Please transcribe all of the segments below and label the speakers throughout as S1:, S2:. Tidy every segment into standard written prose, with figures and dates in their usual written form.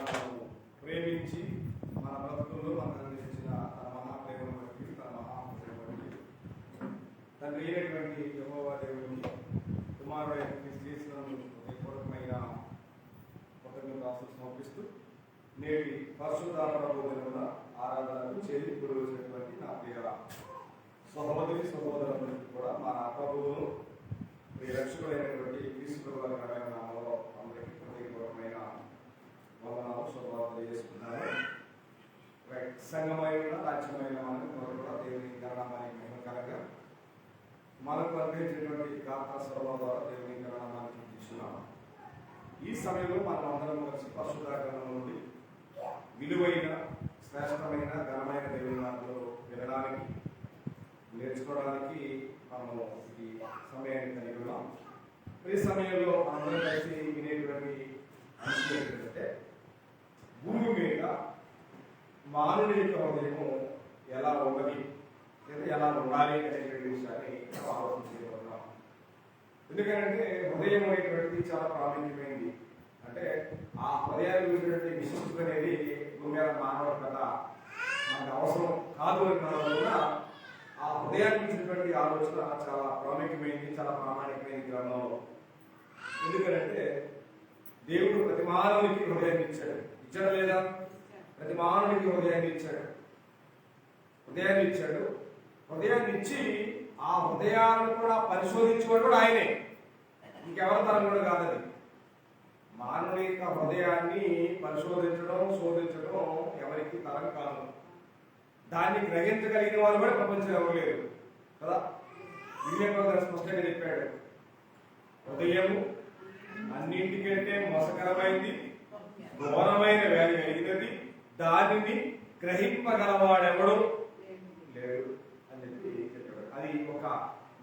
S1: మనము ప్రేమించి మన బ్రతుకుల్లో మనకు అందించిన తన మహాప్రేమను బట్టి తన మహాప్రేమ బట్టి తండ్రి అయినటువంటి యెహోవా దేవునికి కుమారుడైన క్రీస్తును హృదయపూర్వకమైన కృతజ్ఞతాస్తుతులు సమర్పిస్తూ నేటి పరిశుద్ధాత్మ బోధనల ఆరాధనకు చేరి గురువుసినటువంటి నా ప్రియ సహోదరి సహోదరులందరికీ కూడా మన ప్రభువును రక్షకుడైనటువంటి క్రీస్తు వారి ఘనమైన నామములో అందరికీ హృదయపూర్వకమైన వందనాలు శుభాలు తెలియజేసుకున్నాను. సంఘమైన రాజ్యమైన మనకు కూడా దేవుని గణనామానికి మహిమకరంగా మనకు అందించినటువంటి గాథా సర్వ ద్వారా దేవుని గణనామానికి ఇస్తున్నాం. ఈ సమయంలో మనం అందరం కలిసి పరిశుద్ధ గ్రంథం నుండి విలువైన శ్రేష్టమైన ఘనమైన దేవుని మాటలు వినడానికి నేర్చుకోవడానికి మనము ఈ సమయాన్ని కలిగి ఉన్నాం. ఈ సమయంలో అందరం కలిసి వినేటువంటి అంశం ఏంటంటే భూమి మీద మానవుని యొక్క హృదయము ఎలా ఉన్నది లేదా ఎలా ఉండాలి అనేటువంటి విషయాన్ని ఆలోచన చేయబోతున్నాం. ఎందుకంటే హృదయం అనేటువంటిది చాలా ప్రాముఖ్యమైనది. అంటే ఆ హృదయాన్ని గురించినటువంటి విశిష్టత అనేది భూమి మీద మానవుడు కదా మనకు అవసరం కాదు అని కూడా ఆ హృదయాన్ని ఇచ్చినటువంటి ఆలోచన చాలా ప్రాముఖ్యమైనది, చాలా ప్రామాణికమైనది గ్రంథంలో. ఎందుకంటే దేవుడు ప్రతి మానవునికి హృదయాన్ని ఇచ్చాడు. ఇచ్చాడు లేదా? ప్రతి మానవునికి హృదయాన్ని ఇచ్చాడు. హృదయాన్ని ఇచ్చి ఆ హృదయాన్ని కూడా పరిశోధించేవాడు కూడా ఆయనే, ఇంకెవరి తరం కూడా కాదది. మానవుని యొక్క హృదయాన్ని పరిశోధించడం శోధించడం ఎవరికి తరం కాదు. దాన్ని గ్రహించగలిగిన వాళ్ళు కూడా ప్రపంచంలో ఎవరు లేరు కదా. వివేకానంద స్పష్టంగా చెప్పాడు, హృదయము అన్నింటికంటే మోసకరమైంది, ఘోరమైన వ్యాధి కలిగినది, దానిని గ్రహింపగలవాడెవడు లేడు అని చెప్పి చెప్పాడు. అది ఒక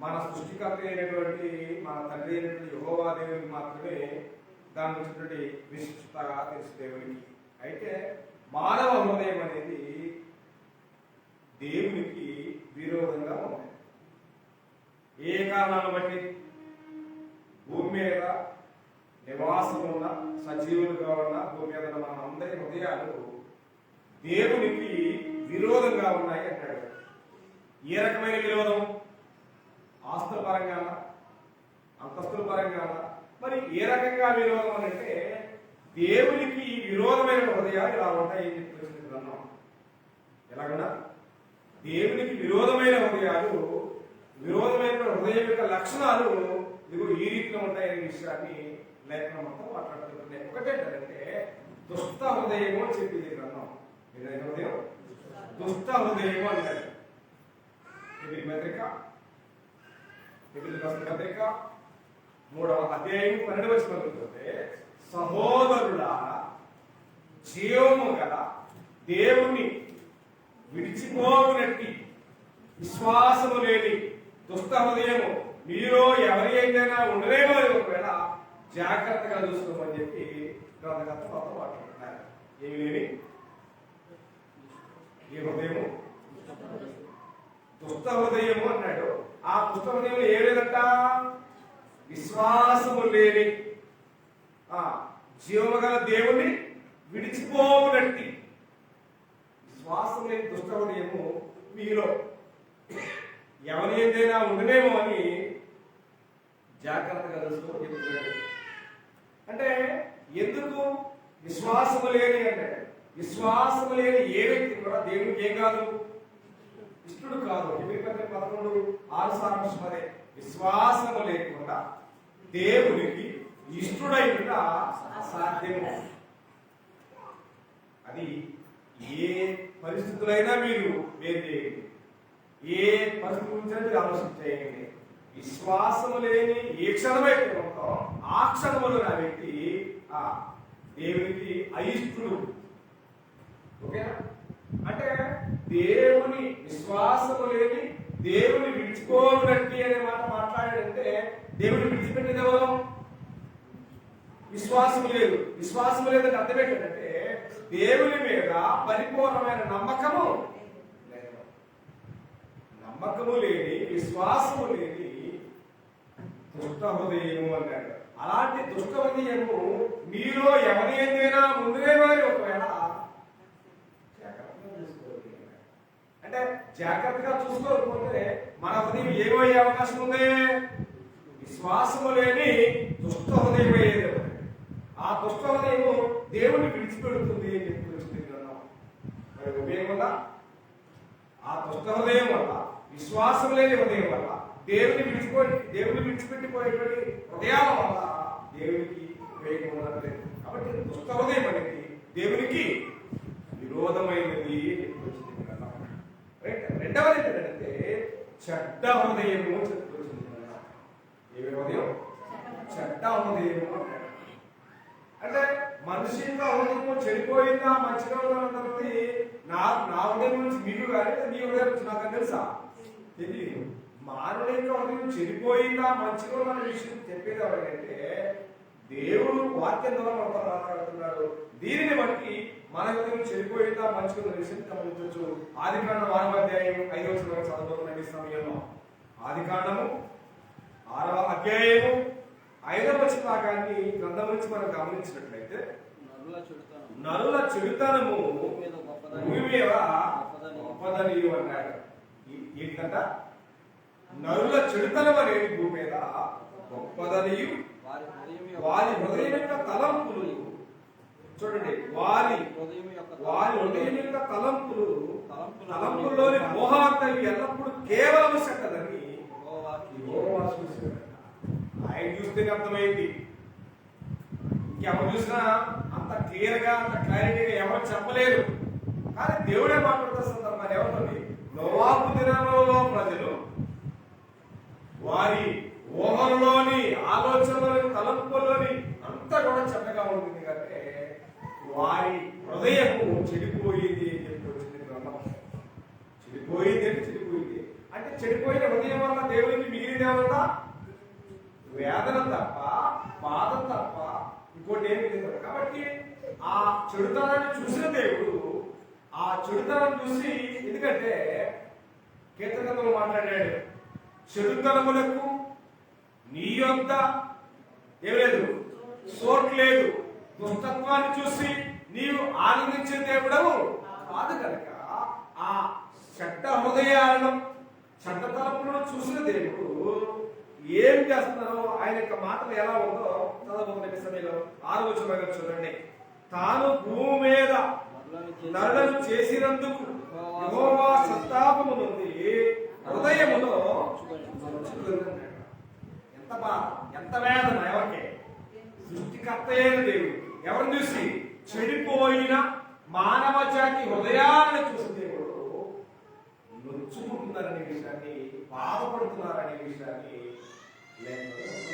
S1: మన సృష్టికర్త అయినటువంటి మన తండ్రి అయినటువంటి యెహోవా దేవునికి మాత్రమే దాని వచ్చినటువంటి విశిష్టతగా తెలుసు దేవునికి. అయితే మానవ హృదయం అనేది దేవునికి విరోధంగా ఉంది. ఏ కారణాలను బట్టి? భూమి మీద నివాసం ఉన్న సజీవులుగా ఉన్న భూమి మీద మన అందరి హృదయాలు దేవునికి విరోధంగా ఉన్నాయి అంటాడు. ఏ రకమైన విరోధం? ఆస్తుల పరంగా, అంతస్తుల పరంగా, మరి ఏ రకంగా విరోధం అని అంటే దేవునికి విరోధమైన హృదయాలు ఇలా ఉంటాయి అని చెప్పి తెలుసుకుంటున్నాం. ఎలాగన్నా దేవునికి విరోధమైన హృదయాలు, విరోధమైన హృదయం యొక్క లక్షణాలు ఇదిగో ఈ రీతిలో ఉంటాయనే విషయాన్ని లేఖనం మొత్తం మాట్లాడుతున్నాయి. ఒకటేంటంటే దుష్ట హృదయము అని చెప్పింది గ్రంథం. హృదయం దుష్ట హృదయము అంటారు. పత్రిక 3వ అధ్యాయం 12వ వచనంలోనే సహోదరులారా జీవము గల దేవుని విడిచిపోవునట్టి విశ్వాసము లేని దుష్ట హృదయము మీలో ఎవరి అయినా ఉండలేమో ఒకవేళ జాగ్రత్తగా చూసుకోమని చెప్పి గ్రంథకర్త మొత్తం మాట్లాడుతున్నారు. ఏమి లేని ఈ హృదయము దుష్ట హృదయము అన్నాడు. ఆ దుష్ట హృదయంలో ఏలేదంట? విశ్వాసము లేని జీవము గల దేవుణ్ణి విడిచిపోవునట్టి విశ్వాసం లేని దుష్ట హృదయము మీలో ఎవరి ఏదైనా ఉండలేమో అని జాగ్రత్తగా తెలుసుకోమని చెప్తున్నాడు. అంటే ఎందుకు విశ్వాసము లేని అంటే విశ్వాసము లేని ఏ వ్యక్తి కూడా దేవునికి ఏం కాదు, ఇష్టడు కాదు. 11:6 సారాంశం అదే. విశ్వాసము లేకుండా దేవునికి ఇష్టడైన అసాధ్యము. అది ఏ పరిస్థితులైనా మీరు వేరు చేయండి, ఏ పరిస్థితి గురించి ఆలోచన చేయండి. విశ్వాసము లేని ఏ క్షణమైతే ఉంటాం ఆ క్షణములో నా వ్యక్తి దేవునికి అయిష్టుడు. ఓకేనా? అంటే దేవుని విశ్వాసము లేని దేవుని విడిచిపోనట్టి అనే మాట మాట్లాడాడంటే దేవుని విడిచిపెట్టేది ఎవరు? విశ్వాసము లేదు. విశ్వాసము లేదంటే అర్థం ఏంటంటే దేవుని మీద పరిపూర్ణమైన నమ్మకము లేదు. నమ్మకము లేని, విశ్వాసము లేని దుష్ట హృదయము అన్నాడు. అలాంటి దుష్ట హృదయము మీలో ఎవరైనా ముందునే వారి జాగ్రత్తగా చూసుకోకపోతే మన హృదయం ఏమయ్యే అవకాశం ఉంది? విశ్వాసము లేని దుష్ట హృదయం అయ్యేది. ఆ దుష్ట హృదయము దేవుని విడిచిపెడుతుంది అని చెప్పి మరి హృదయం వల్ల, ఆ దుష్ట హృదయం వల్ల, విశ్వాసం లేని హృదయం వల్ల, దేవుని విడిచిపెట్టిపోయేటువంటి హృదయాల వల్ల దేవునికి వేగం ఉండలేదు. కాబట్టి దుష్ట హృదయం అనేది దేవునికి విరోధమైనది. రెండవది ఏంటంటే చెడ్డ హృదయము చెప్పుకొచ్చింది. ఏమి హృదయం? చెడ్డ హృదయము అంటే మనిషి యొక్క హృదయము చెడిపోయిందా మంచిగా ఉన్నది. నా హృదయం నుంచి మీకు కానీ మీ హృదయం నుంచి నాకు తెలుసా? తెలియదు. మానవుడి యొక్క హృదయం చెడిపోయిందా మంచిగా ఉన్న విషయం చెప్పేది ఎవరంటే దేవుడు వాక్యం ద్వారా మనతో మాట్లాడుతున్నాడు. దీనిని బట్టి మన హృదయం చెడిపోయిందా మంచిగా ఉన్న విషయం గమనించవచ్చు. ఆదికాండం 6వ అధ్యాయం 5వ వచనం చదువుతున్న ఈ సమయంలో ఆదికాండము 6వ అధ్యాయము 5వ వచన భాగాన్ని గ్రంథం నుంచి మనం గమనించినట్లయితే నరుల చెడుతనము భూమి మీద గొప్పదని అన్నాడు. ఏంటంట? నరుల చెడుతనం అనేది భూమి మీద గొప్పదని, వారి హృదయం యొక్క తలంపులు, చూడండి, వారి హృదయం యొక్క తలంపుల్లోని మోహాంతవి ఎల్లప్పుడూ కేవలం చెడ్డదని ఆయన చూస్తేనే అర్థమైంది. ఇంకెవరు చూసినా అంత క్లియర్ గా, అంత క్లారిటీగా ఎవరు చెప్పలేరు. కానీ దేవుడే మాట్లాడుతున్న సందర్భాన్ని ఏమంటుంది? నోవాహు దినములలో ప్రజలు వారి ఊహలోని, ఆలోచనలోని, తలంపులోని అంతా కూడా చెడ్డగా ఉంటుంది. కంటే వారి హృదయము చెడిపోయింది అని చెప్పి వచ్చింది గ్రంథం. చెడిపోయింది అంటే చెడిపోయింది అంటే చెడిపోయిన హృదయం వల్ల దేవునికి మిగిలిన ఏమన్నా? వేదన తప్ప, బాధ తప్ప ఇంకోటి ఏమి లేదు. కాబట్టి ఆ చెడుతనాన్ని చూసిన దేవుడు ఆ చెడుతనాన్ని చూసి, ఎందుకంటే కీర్తనలు మాట్లాడాడు, చెడుతనములకు నీ యొద్ద ఏం లేదు, సోట్ లేదు. దుష్టత్వాన్ని చూసి నీవు ఆనందించే దేవుడవు కాదు కనుక ఆ చెడ్డ హృదయాలను, చెడ్డ తలపులను చూసిన దేవుడు ఏం చేస్తున్నారో ఆయన యొక్క మాటలు ఎలా ఉందో చదవబోతున్న సమయంలో 6వ వచనం చూడండి. తాను భూమి మీద నరులను చేసినందుకు యెహోవా సంతాపము నుండి హృదయములో ఎంత బాధ, ఎంత వేదన. ఎవరికి? సృష్టికర్త అయిన దేవుడు. ఎవరిని చూసి? చెడిపోయిన మానవ జాతి హృదయాలను చూసి దేవుడు నొచ్చుకుంటున్నారనే విషయాన్ని, బాధపడుతున్నారనే విషయాన్ని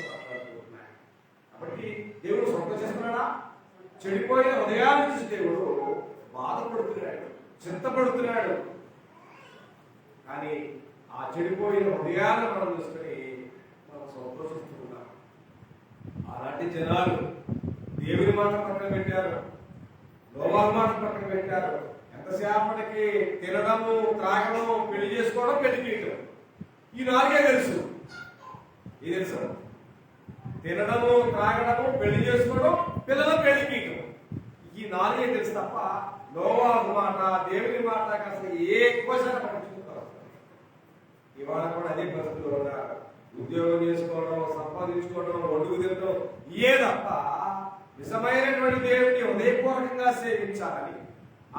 S1: మాట్లాడుకుంటున్నాడు. కాబట్టి దేవుడు సొంత చేస్తున్నాడా? చెడిపోయిన హృదయాన్ని చూసి దేవుడు బాధపడుతున్నాడు, చింతపడుతున్నాడు. కానీ ఆ చెడిపోయిన హృదయాలను మనం చూసుకొని మనం సంతోషిస్తున్నాం. అలాంటి జనాలు దేవుని మాట పక్కన పెట్టారు, నోవాహు మాట పక్కన పెట్టారు. ఎంతసేపటికి తినడము, త్రాగడం, పెళ్లి చేసుకోవడం, పెళ్లి చేయడం, ఈ నాలుగే తెలుసు. ఇది తెలుసు, తినడము, త్రాగడము, పెళ్లి చేసుకోవడం, పిల్లలు పెళ్లి చేయడం, ఈ నాలుగే తెలుసు తప్ప నోవాహు మాట, దేవుని మాట అసలు ఏ క్వశ్చన్ పట్టించుకుంటారు. ఇవాళ కూడా అదే పరిస్థితులు ఉన్నారు. ఉద్యోగం చేసుకోవడం, సంపాదించుకోవడం, ఒడుగు తినడం, ఏ తప్ప నిజమైనటువంటి దేవుడిని హృదయపూర్వకంగా సేవించాలని,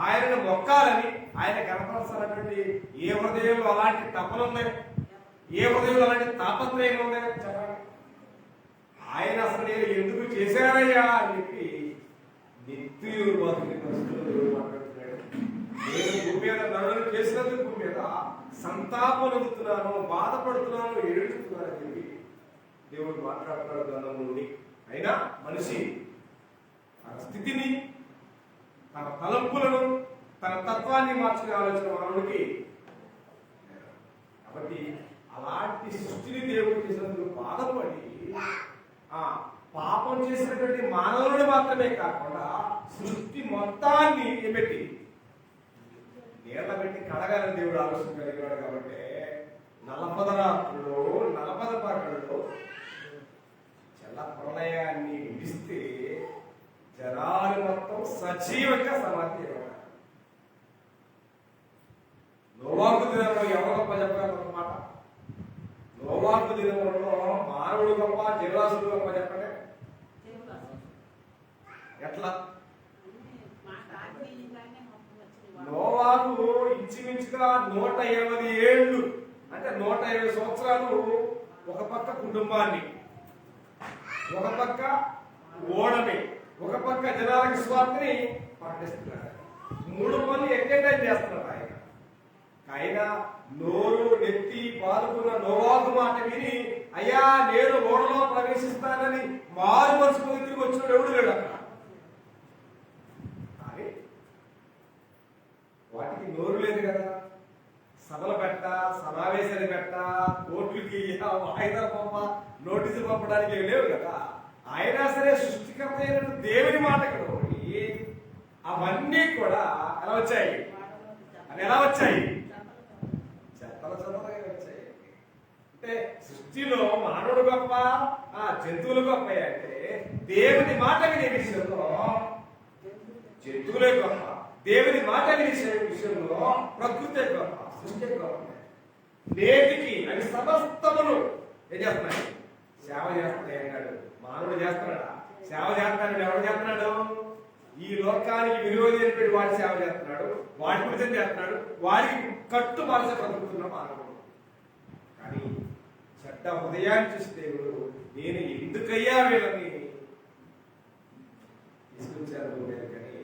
S1: ఆయనను మొక్కాలని, ఆయన కనపరచాలన్నటువంటి ఏ హృదయంలో అలాంటి తపన ఉన్నాయి? ఏ హృదయంలో అలాంటి తాపత్రయం ఉంది? చెప్పండి. ఆయన అసలు నేను ఎందుకు చేశానయ్యా అని చెప్పి నిత్యులు బతుకుని పరిస్థితులు మాట్లాడుతున్నాడు. నేను భూమి మీద నరులను చేసినందుకు భూమి మీద సంతాపం అందుతున్నాను, బాధపడుతున్నాను, ఏడుస్తున్నాను అని చెప్పి దేవుడు మాట్లాడుతున్నాడు గ్రంథం నుండి. అయినా మనిషి తన స్థితిని, తన తలంపులను, తన తత్వాన్ని మార్చుకునే ఆలోచన మానవుడికి. కాబట్టి అలాంటి సృష్టిని దేవుడు చేసినందుకు బాధపడి పాపం చేసినటువంటి మానవులను మాత్రమే కాకుండా సృష్టి మొత్తాన్ని పెట్టి నీళ్ళ పెట్టి కడగాలని దేవుడు ఆలోచన కలిగినాడు. కాబట్టి 40 రాత్రులు 40 పగళ్ళు చల్ల ప్రళయాన్ని విడిస్తే జనాలు మొత్తం సజీవంగా సమాధి. నోవాహు దినాల్లో ఎట్లా? నోవాహు ఇంచుమించుగా 120 ఏళ్ళు, అంటే 120 సంవత్సరాలు ఒక పక్క కుటుంబాన్ని, ఒక పక్క ఓడని, ఒక పక్క జనాలకు స్వార్థని పాటిస్తున్నాడు. 3 పనులు ఎక్కేటైం చేస్తున్నాడు ఆయన. ఆయన నోరు ఎత్తి పాల్గొన్న నోవాహు మాట విని, అయ్యా నేను ఓడలో ప్రవేశిస్తానని మారు మనసు తిరిగి వచ్చినాడు ఎవడు లేడు అక్కడ. కానీ వాటికి నోరు లేదు కదా. సభలు పెట్ట, సమావేశాలు పెట్ట, కోర్టులకి వాయిదా పంప, నోటీసులు పంపడానికి ఏమి లేవు కదా. అయినా సరే సృష్టికర్త అయిన దేవుని మాటకు అవన్నీ కూడా ఎలా వచ్చాయి? అవి ఎలా వచ్చాయి? చెత్తల చెత్తగా వచ్చాయి. అంటే సృష్టిలో మానవుడు గొప్ప, జంతువులు గొప్ప అంటే దేవుని మాట వినే విషయంలో జంతువులే గొప్ప, దేవుని మాట వినే విషయంలో ప్రకృతి గొప్ప, సృష్టి గొప్ప. నేటికి అవి సమస్తమును ఏం చేస్తున్నాయి? సేవ చేస్తున్నాయి అన్నాడు. మానవుడు చేస్తున్నాడా? సేవ చేస్తున్నాడు. ఎవరు చేస్తున్నాడు? ఈ లోకానికి విరోధి అయినటువంటి వాడి సేవ చేస్తున్నాడు, వాడి గురించి చేస్తున్నాడు, వాడికి కట్టుబాటు బ్రతుకుతున్నాం మానవుడు. కానీ చెడ్డ హృదయాన్ని చూసి దేవుడు, నేను ఎందుకయ్యా వీళ్ళని తీసుకొచ్చాను లేదు. కానీ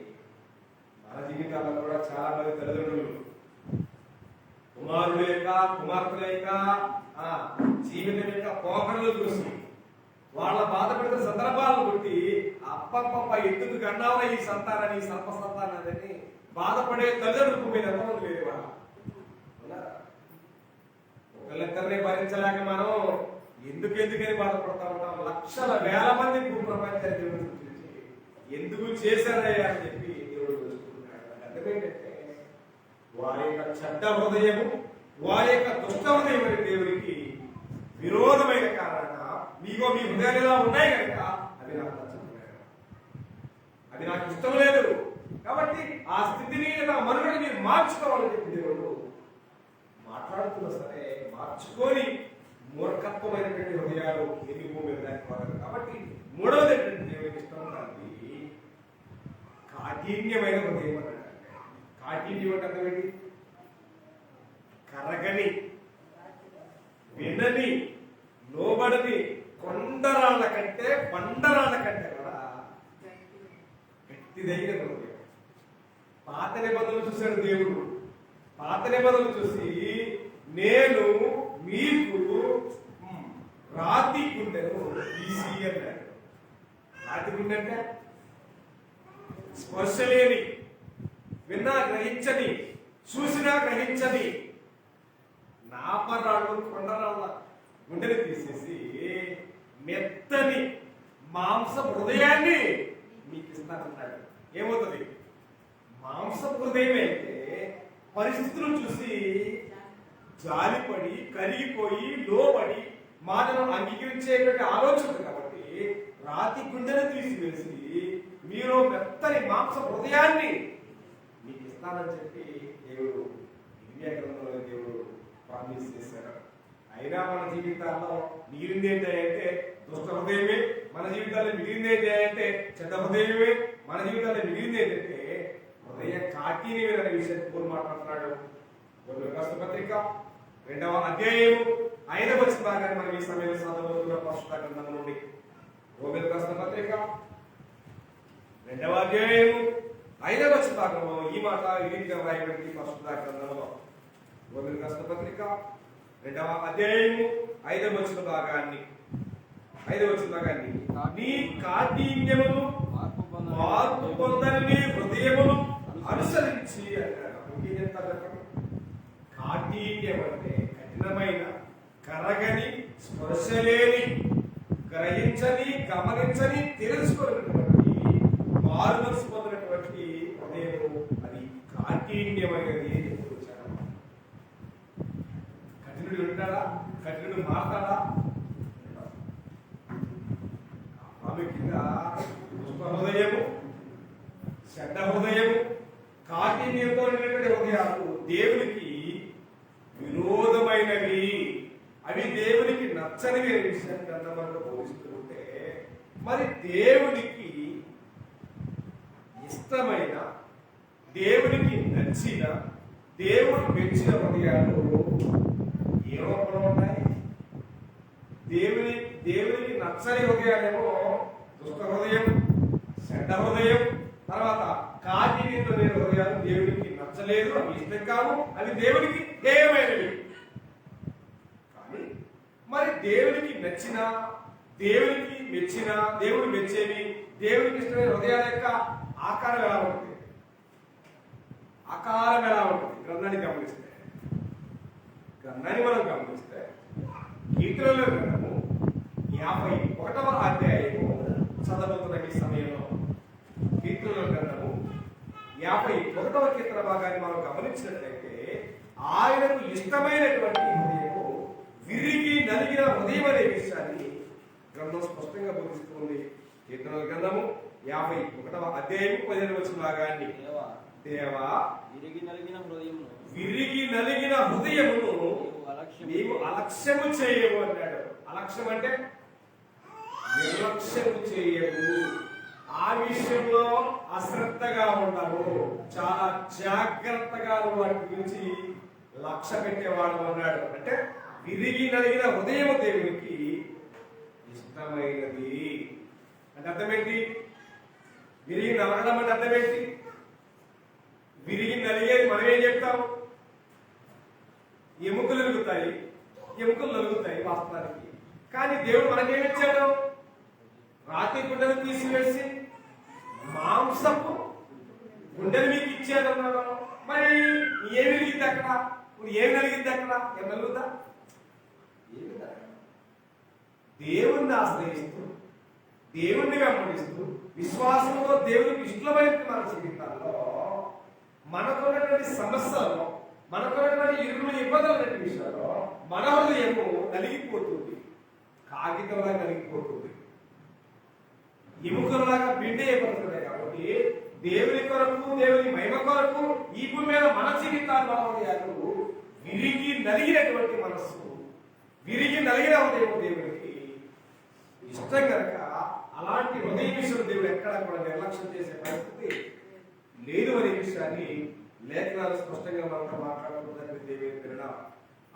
S1: మన జీవితాల్లో కూడా చాలా మంది తల్లిదండ్రులు కుమారుడు యొక్క కుమార్తెల యొక్క జీవితం యొక్క పోకడలు చూసి వాళ్ళ బాధపడిన సందర్భాలను బట్టి అప్పప్ప ఎందుకు కన్నావా ఈ సంతానాన్ని, ఈ సర్ప సంతానాన్ని బాధపడే తల్లిదండ్రులకు మీద ఎంతమంది లేదు. ఒకళ్ళిద్దరిని భరించలేక మనం ఎందుకని బాధపడతా ఉంటాం. లక్షల వేల మంది ప్రపంచాన్ని ఎందుకు చేశారయ్యా అని చెప్పి దేవుడు తెలుసుకుంటున్నాడు. అర్థమేంటంటే వారి యొక్క చెడ్డ హృదయము, వారి యొక్క దుష్ట హృదయం అనే దేవుడికి విరోధమైన కారణంగా మీగో మీ హృదయాలు ఎలా ఉన్నాయి కనుక అవి నాకు నచ్చలేదు, అది నాకు ఇష్టం లేదు. కాబట్టి ఆ స్థితిని నా మనుగడ మీరు మార్చుకోవాలని చెప్పి దేవుడు మాట్లాడుతున్నా సరే మార్చుకొని మూర్ఖత్వమైనటువంటి హృదయాలు ఎన్ని భూమి దానికి. కాబట్టి మూడవది ఏంటంటే దేవుడికి ఇష్టం కాదు కాఠిన్యమైన హృదయం అన్నాడు. కాఠిన్యం అంటే అర్థమేంటి? కరగని, వినని, లోబడని, కొండరాళ్ళ కంటే బండరాళ్ళ కంటే కూడా గట్టిదైన హృదయం. పాత నిబంధనలు చూశాడు దేవుడు. పాత నిబంధనలు చూసి నేను మీకు రాతి గుండెను తీసి అన్నాడు. రాతి గుండె అంటే స్పర్శ లేని, విన్నా గ్రహించని, చూసినా గ్రహించని నాపరాళ్ళు కొండరాళ్ళ గుండెని తీసేసి మెత్తని మాంస హృదయాన్ని మీకు ఇస్తానన్నాడు. ఏమవుతుంది? మాంస హృదయం అయితే పరిస్థితులను చూసి జాలిపడి, కరిగిపోయి, లోబడి మాటను అంగీకరించేటువంటి ఆలోచన కాబట్టి రాతి గుండెను తీసివేసి మీరు మెత్తని మాంస హృదయాన్ని మీకు ఇస్తానని చెప్పి దేవుడు దివ్యగ్రంథంలో దేవుడు ప్రామిస్ చేశాడు. అయినా మన జీవితాల్లో మిగిలింది ఏంటంటే దుష్ట హృదయమే, మన జీవితాల్లో మిగిలింది ఏంటంటే చెడ్డ హృదయమే, మన జీవితాల్లో మిగిలింది ఏంటంటే హృదయ కాఠిన్యం అనే విషయాన్ని పూర్వ మాట్లాడుతున్నాడు. రాష్ట్ర పత్రిక 2వ అధ్యాయము 5వ భాగాన్ని మనం ఈ సమయంలో చదవబోతున్న పరిశుద్ధ గ్రంథం నుండి. రోమిలకు రాసిన పత్రిక 2వ అధ్యాయము 5వ భాగంలో ఈ మాట ఈ రీతిగా వ్రాయబడింది. పరిశుద్ధ గ్రంథంలో రోమిలకు రాసిన పత్రిక 2వ అధ్యాయము 5వ భాగాన్ని నీ కాఠిన్యమును మార్పు పొందని హృదయమును అనుసరించి అన్నాడు. కాఠిన్యం అంటే కఠినమైన, కరగని, స్పర్శలేని, గ్రహించని, గమనించని, తెలుసుకున్నటువంటి, మారు మనసు పొందినటువంటి హృదయము అది కాఠిన్యమైనది అని చెప్పుకొచ్చాడు. కఠినుడు ఉంటాడా? కఠినుడు మాట్లాడా? ప్రాముఖ్యంగా హృదయము, చెడ్డ హృదయము, కాఠిన్యంతో ఉన్నటువంటి హృదయాలు దేవునికి విరోధమైనవి, అవి దేవునికి నచ్చనివి అనే విషయాన్ని గ్రంథంలో బోధిస్తూ ఉంటే, మరి దేవునికి ఇష్టమైన, దేవునికి నచ్చిన, దేవుడు మెచ్చిన హృదయాలు ఏ రూపంలో ఉన్నాయి? దేవునికి నచ్చని హృదయాలేమో దుష్ట హృదయం, చెడ్డ హృదయం, తర్వాత కాకి లేని హృదయాలు దేవుడికి నచ్చలేదు, అవి ఇష్టం కావు, అవి దేవుడికి హేయమైనవి. కానీ మరి దేవుడికి నచ్చిన, దేవుడికి మెచ్చిన, దేవుడు మెచ్చేవి, దేవుడికి ఇష్టమైన హృదయాల యొక్క ఆకారం ఎలా ఉంటుంది? ఆకారం ఎలా ఉంటుంది? గ్రంథాన్ని మనం గమనిస్తే కీర్తనల గ్రంథము 51వ అధ్యాయము చదవబోతున్న ఈ సమయంలో కీర్తనల గ్రంథము 51వ కీర్తన భాగాన్ని మనం గమనించినట్లయితే ఆయనకు ఇష్టమైనటువంటి హృదయము విరిగి నలిగిన హృదయం అనే విషయాన్ని గ్రంథం స్పష్టంగా బోధిస్తుంది. కీర్తనల గ్రంథము 51వ అధ్యాయం 15వ వచన భాగాన్ని, దేవా విరిగి నలిగిన హృదయమును నీవు అలక్ష్యము చేయవు అన్నాడు. అలక్ష్యం అంటే నిర్లక్ష్యము చేయవు, ఆ విషయంలో అశ్రద్ధగా ఉండవు, చాలా జాగ్రత్తగా వాటి గురించి లక్ష్య పెట్టేవాడు అన్నాడు. అంటే విరిగి నలిగిన హృదయము దేవునికి ఇష్టమైనది అంటే అర్థమేంటి? విరిగి నలగడం అంటే అర్థమేంటి? విరిగి నలిగేది మనం ఏం చెప్తాం? ఎముకలు నలుగుతాయి వాస్తవానికి. కానీ దేవుడు మనకేమిచ్చాడు? రాతి గుండెలు తీసివేసి మాంసపు గుండెలు మీకు ఇచ్చాడు అన్నాడు. మరి ఏమి వెలిగింది అక్కడ? ఏం నలిగింది అక్కడ? ఏం నలుగుతా? దేవుణ్ణి ఆశ్రయిస్తూ, దేవుణ్ణి వెంబడిస్తూ, విశ్వాసంతో దేవునికి ఇష్టమైన మన జీవితాల్లో మనకున్నటువంటి సమస్యల్లో, మనకున్నటువంటి ఇరువులు ఇబ్బందులు విషయాల్లో మన హృదయము నలిగిపోతుంది, కాగితంలా నలిగిపోతుంది, ఎముకలాగా పిండి అయిపోతున్నాయి. కాబట్టి దేవుని కొరకు, దేవుని మహిమ కొరకు ఈ భూమి మీద మన జీవితాల్లో హృదయాలు విరిగి నలిగినటువంటి మనస్సు, విరిగి నలిగిన హృదయం దేవునికి ఇష్టం కనుక అలాంటి హృదయ విషయం దేవుడు ఎక్కడ కూడా నిర్లక్ష్యం చేసే పరిస్థితి లేదు అనే విషయాన్ని లేఖనాలు స్పష్టంగా మనతో మాట్లాడుతుందని దేవుని పేరున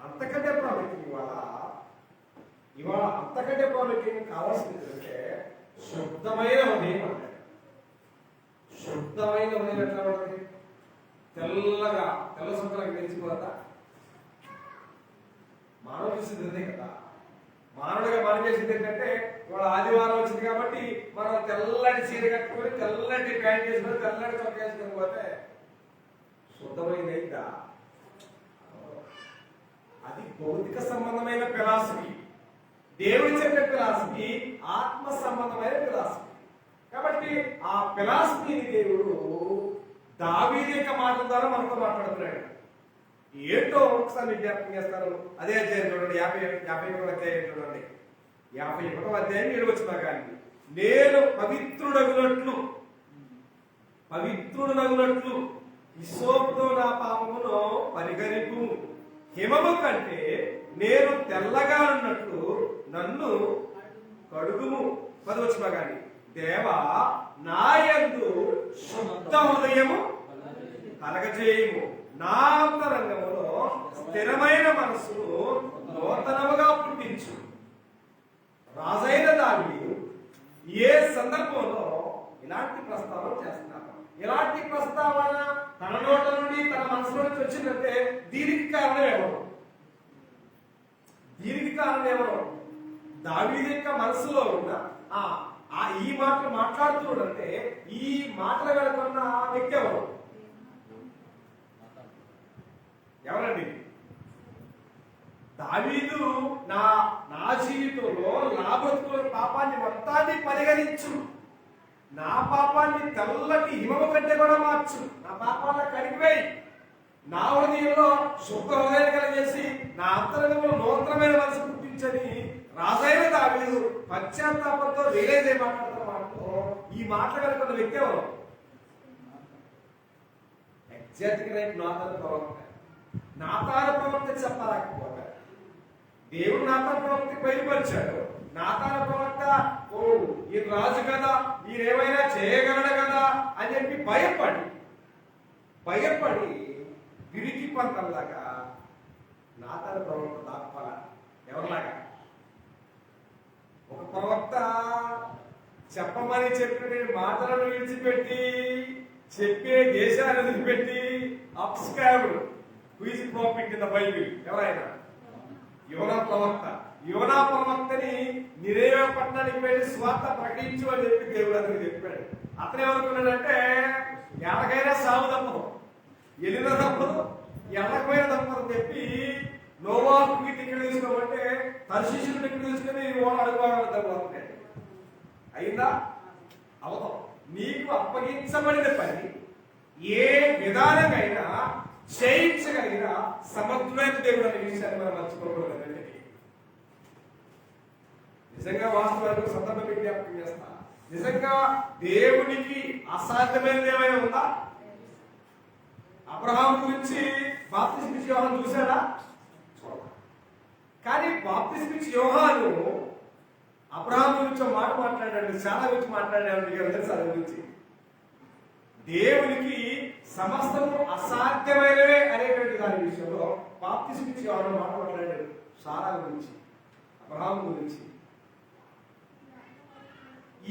S1: అంతకంటే ప్రాముఖ్యం ఇవాళ అంతకంటే ప్రాముఖ్యంగా కావాల్సింది ఏంటంటే శుద్ధమైన హృదయం అంటే. శుద్ధమైన హృదయం ఎట్లా ఉంటుంది? తెల్లగా, తెల్ల సుక్కలకు తెలిసిపోతా. మానవ చూసింది అదే కదా. మానవుడిగా మనం చేసింది ఏంటంటే ఇవాళ ఆదివారం వచ్చింది కాబట్టి మనం తెల్లటి చీర కట్టుకొని, తెల్లటి ప్యాంట్ వేసుకొని, తెల్లటి చొక్క వేసుకొని పోతే శుద్ధమైంది అయిందా? అది భౌతిక సంబంధమైన ఫిలాసఫీ. దేవుడు చెప్పే ఫిలాసఫీ ఆత్మ సంబంధమైన ఫిలాసఫీ. కాబట్టి ఆ ఫిలాసఫీని దేవుడు దావీదు యొక్క మాటల ద్వారా మనతో మాట్లాడుతున్నాడు. ఏంటో ఒకసారి జ్ఞాపకం చేస్తారు. అదే అధ్యాయం చూడండి, 51వ అధ్యాయం చూడండి, 51వ అధ్యాయం 7వ వచనం కానీ, నేను పవిత్రుడనగునట్లు హిస్సోపుతో నా పాపమును పరిహరింపు, హిమము కంటే నేను తెల్లగా ఉన్నట్లు నన్ను కడుగుము. 10వ వచనం కానీ, దేవా నా యందు శుద్ధ హృదయము కలగజేయము, నా అంతరంగములో స్థిరమైన మనస్సును నూతనముగా పుట్టించు. రాజైన దావీదు ఏ సందర్భంలో ఇలాంటి ప్రస్తావన చేస్తున్నారు? ఇలాంటి ప్రస్తావన తన నోట నుండి, తన మనసులో నుంచి వచ్చిందంటే దీనికి కారణం ఎవరు? దావీదు యొక్క మనసులో ఉన్న ఈ మాటలు మాట్లాడుతుంటే ఈ మాటలు వెళుతున్న వ్యక్తి ఎవరండి? దావీదు నా జీవితంలో నా బతుకుల పాపాన్ని మొత్తాన్ని పరిగణించు, నా పాపాన్ని తెల్లటి హిమము కంటే కూడా మార్చు, నా పాపాలను కడిగివేయి, నా హృదయంలో శుద్ధ హృదయం కలిగేసి నా అంతరంగంలో నూతనమైన మనసు పుట్టించని రాజైన దావీదు పశ్చాత్తాపంతో రియలైజ్ అయి మాట్లాడుతున్న మాటలో ఈ మాటలు కనుకున్న వ్యక్తి ఎవరు? ఎగ్జాక్ట్గా రేపు నాతాను ప్రవక్త చెప్పలేకపోతే దేవుడు నాతాను ప్రవక్త బయలుపరిచాడు. నాతాను ప్రవక్త ఈ రాజు కదా, ఈయనేమైనా చేయగలడు కదా అని చెప్పి భయపడి పిరికి పంటల్లాగా నాతన ప్రవక్త దాక్పాల. ఎవరిలాగా? ఒక ప్రవక్త చెప్పమని చెప్పిన మాటలను విడిచిపెట్టి, చెప్పే దేశాలను వదిలిపెట్టి అప్స్కార్డ్ who is prophet in the Bible ఎవరైనా? యోనా ప్రవక్తని నినేవే పట్టణానికి వెళ్ళి స్వార్థ ప్రకటించు అని చెప్పి దేవుడు అతనికి చెప్పాడు. అతను ఏమనుకున్నాడంటే, ఎలాగైనా సాగు తప్పదు, వెళ్ళిన తప్పదు, ఎల్లకపోయిన తప్పదని చెప్పి నోవాహుకి టికెట్ తీసుకోమంటే తర్షీషుకు టికెట్ తీసుకుని అడుగుబాగా తగ్గుతున్నాడు. అయిందా? అవతం. నీకు అప్పగించబడిన పని ఏ విధానమైనా చేయించగలిగిన సమర్థుడైన దేవుడు అనే విషయాన్ని మనం మర్చిపోకూడదండి. నిజంగా వాస్తవానికి సందర్భం విజ్ఞాపకం చేస్తా. నిజంగా దేవునికి అసాధ్యమైనది ఏమైనా ఉందా? అబ్రహాం గురించి బాప్తిస్మ యోహాను చూశాడా? కానీ బాప్తిస్మ యోహాను అబ్రహాం గురించి మాట మాట్లాడాడు, చాలా గురించి మాట్లాడాడు. తెలుసా గురించి? దేవునికి సమస్తము అసాధ్యమైనవే అనేటువంటి దాని విషయంలో బాప్తిస్మ యోహాను మాట మాట్లాడాడు. సారా గురించి, అబ్రహాం గురించి.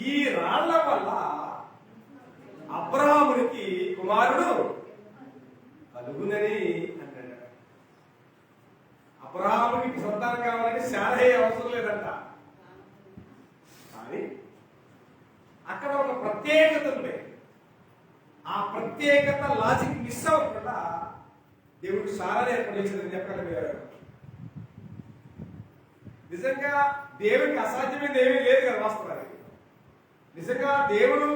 S1: ఈ రాళ్ల వల్ల అబ్రహామునికి కుమారుడు కలుగునని అంటాడు. అబ్రహామునికి సంతానం కావాలని శారయ్య అవసరం లేదంట. కానీ అక్కడ ఒక ప్రత్యేకత ఉంది. ఆ ప్రత్యేకత లాజిక్ మిస్ అవ్వకుండా దేవుడు సారాన్ని ఏర్పడించిందని చెప్పగలిగారు. నిజంగా దేవుడికి అసాధ్యమైనది ఏమీ లేదు కదా వాస్తవానికి. నిజంగా దేవుడు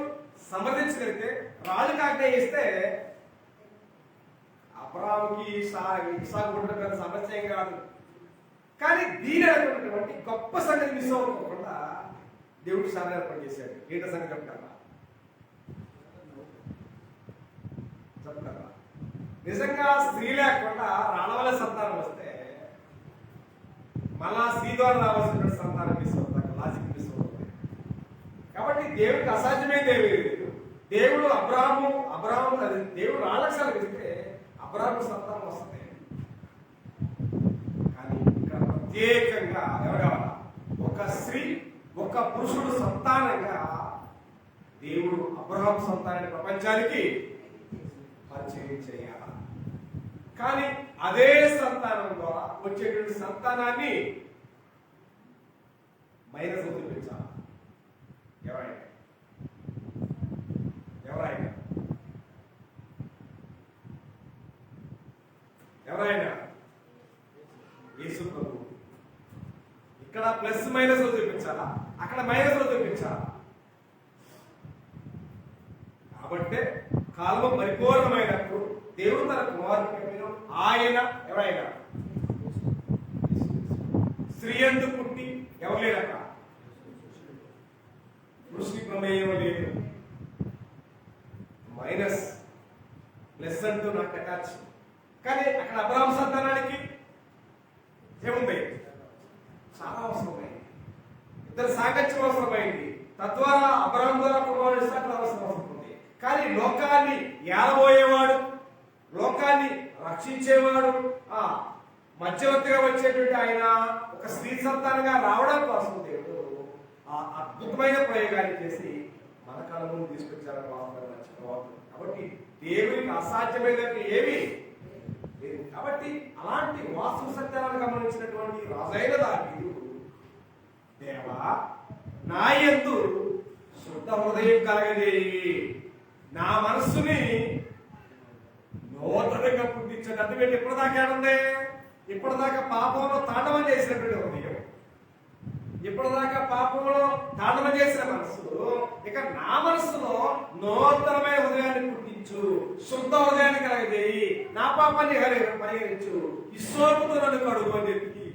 S1: సమర్థించగలిగితే, రాజుకి ఆజ్ఞ ఇస్తే అబ్రహాముకి ఇసాకు ఉండడం సమస్య కాదు. కానీ దీని అనేటువంటి గొప్ప సంగతి మిస్ అవ్వకుండా దేవుడు సారా ఏర్పాటు చేశాడు. ఏంట సంగతి చెప్తారా? నిజంగా స్త్రీ లేకుండా రానవలసిన సంతానం వస్తే మళ్ళా స్త్రీ ద్వారా రావాల్సిన సంతానం మిస్ అవుతారు, లాజిక్ మిస్ అవుతుంది. కాబట్టి దేవుడికి అసాధ్యమైనది ఏమీ లేదు. దేవుడు అబ్రహాము దేవుడు రాలక్షలు ఇస్తే అబ్రహాము సంతానం వస్తుంది. కానీ ఇక్కడ ప్రత్యేకంగా ఎవరు? ఒక స్త్రీ, ఒక పురుషుడు సంతానంగా దేవుడు అబ్రహాం సంతానాన్ని ప్రపంచానికి పరిచయం చేయాలి. కానీ అదే సంతానం ద్వారా వచ్చేటువంటి సంతానాన్ని మైనస్ చూపించాలి. ఎవరైనా యేసు ప్రభు. ఇక్కడ ప్లస్ మైనస్ చూపించాలా, అక్కడ మైనస్ చూపించాలా? కాబట్టి కాలం పరిపూర్ణమైనప్పుడు దేవుడు తన కుమారుని ఆయన ఎవరైనా స్త్రీ ఎందు పుట్టి ఎవరు లేరక్క, పురుషుని ప్రమేయం లేదు. మైనస్ ప్లస్ అంటూ నాకు అటాచ్. కానీ అక్కడ అబ్రహాం సంతానానికి ఏముంది? చాలా అవసరమైంది. ఇద్దరు సాంగత్యం అవసరమైంది. తద్వారా అబ్రహాం ద్వారా కుమారుడు ఇస్సాకు అవసరం అవుతుంది. కానీ లోకాన్ని ఏలబోయేవాడు, లోకాన్ని రక్షించేవాడు, మధ్యవర్తిగా వచ్చేటువంటి ఆయన ఒక స్త్రీ సంతానంగా రావడం కోసం దేవుడు ఆ అద్భుతమైన ప్రయోగాన్ని చేసి మన కళ ముందు తీసుకొచ్చారని మర్చిపోవద్దు. కాబట్టి దేవునికి అసాధ్యమైనట్టు ఏమి లేదు. కాబట్టి అలాంటి వాస్తు సత్యాలను గమనించినటువంటి రాజైన దావీదు, దేవా నా యందు శుద్ధ హృదయం కలగజేయి, నా మనస్సుని నూతనంగా పుట్టించండి. అంటే వీళ్ళు ఇప్పటిదాకా ఉంది, ఇప్పటిదాకా పాపంలో తాండవం చేసినటువంటి హృదయం, ఇప్పటిదాకా పాపంలో తాండవం చేసిన మనస్సు, ఇక నా మనస్సులో నూతనమైన హృదయాన్ని పుట్టించు, శుద్ధ హృదయాన్ని కలగజేయి, నా పాపాన్ని పరిహరించు, ఇస్సోపుతో నన్ను కడుగు అని చెప్పి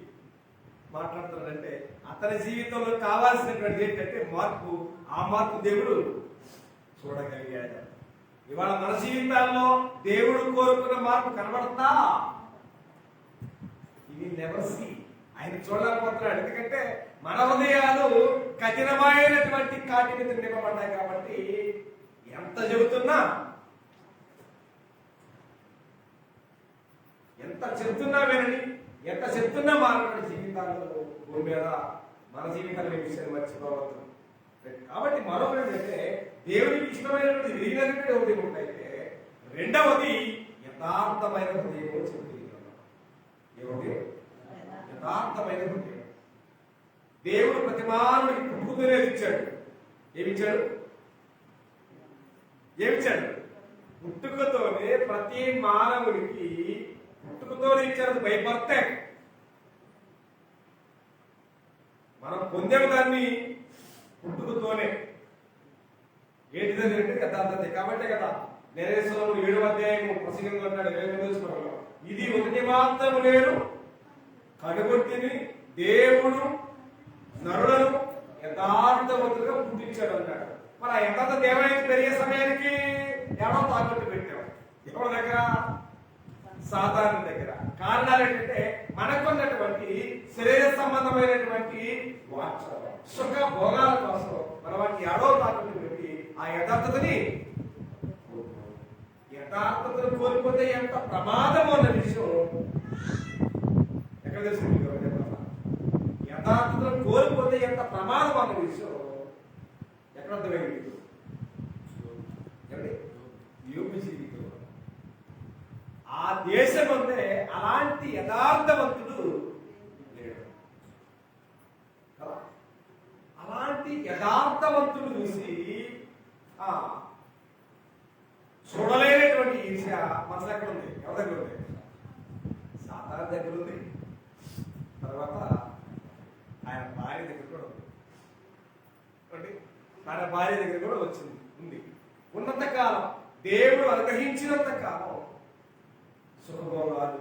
S1: మాట్లాడుతున్నాడంటే అతని జీవితంలో కావాల్సినటువంటి ఏంటంటే మార్పు. ఆ మార్పు దేవుడు చూడగలిగాడు. ఇవాళ మన జీవితాల్లో దేవుడు కోరుకున్న మార్పు కనబడుతుందా? ఇది నెవర్ సీ. ఆయన చూడలేకపోతున్నాడు. ఎందుకంటే మన హృదయాలు కఠినమైనటువంటి కాటి మీద నింపబడ్డాయి. కాబట్టి ఎంత చెబుతున్నా చెప్తున్నా వినని, ఎంత చెప్తున్నా మానవుడి జీవితాల్లో భూమి మీద మన జీవితాల విషయాన్ని మర్చిపోవద్దు. కాబట్టి మరొకటి ఏంటంటే దేవునికి ఇష్టమైనటువంటి విరిగినటువంటి ఒకటి ఉంటైతే, రెండవది యథార్థమైన హృదయం చెప్తుంది. ఏమిటి? యథార్థమైన హృదయం. దేవుడు ప్రతి మానవుడికి పుట్టుకతోనే ఇచ్చాడు. ఏమిచ్చాడు? పుట్టుకతోనే ప్రతి మానవుడికి పుట్టుకతోనే ఇచ్చారు. బై బర్త్ మనం పొందేము దాన్ని పుట్టుకతోనే. ఏంటిదంటే యథార్థత. కాబట్టే కదా నేరేశ్వరముడు 7వ అధ్యాయము ప్రసంగంలో అంటాడు, 29 ఇది ఒకటి మాత్రము నేను కనుగొట్టిని, దేవుడు నరులను యథార్థవంతులుగా పుట్టించాడు అన్నాడు. మరి ఆ యథార్థత ఏమైంది? పెరిగే సమయానికి ఎవరో తాకట్టు పెట్టాం. ఎవరి దగ్గర? సాధారణ దగ్గర. కారణాలు ఏంటంటే మనకున్నటువంటి శరీర సంబంధమైనటువంటి సుఖ భోగాల కోసం మనం వాటికి ఎడో తాకట్టు పెట్టి ఆ యథార్థతని కోల్పోతే ఎంత ప్రమాదం అన్న విషయం ఎక్కడ తెలుస్తుంది? యథార్థతను కోల్పోతే ఎంత ప్రమాదం అన్న విషయం ఎక్కడ అర్థమైంది? యోబు జీవితంలో ఆ దేశం అంటే అలాంటి యథార్థవంతుడు లేడు. అలాంటి యథార్థవంతుడు చూసి చూడలేనటువంటి ఈర్ష్య మనసు ఎక్కడ ఉంది? ఎవరి దగ్గర ఉంది? సాధారణ దగ్గర ఉంది. తర్వాత ఆయన భార్య దగ్గర కూడా ఉంది. ఆయన భార్య దగ్గర కూడా వచ్చింది ఉంది. ఉన్నంత కాలం, దేవుడు అనుగ్రహించినంత కాలం సుఖభోగాలు,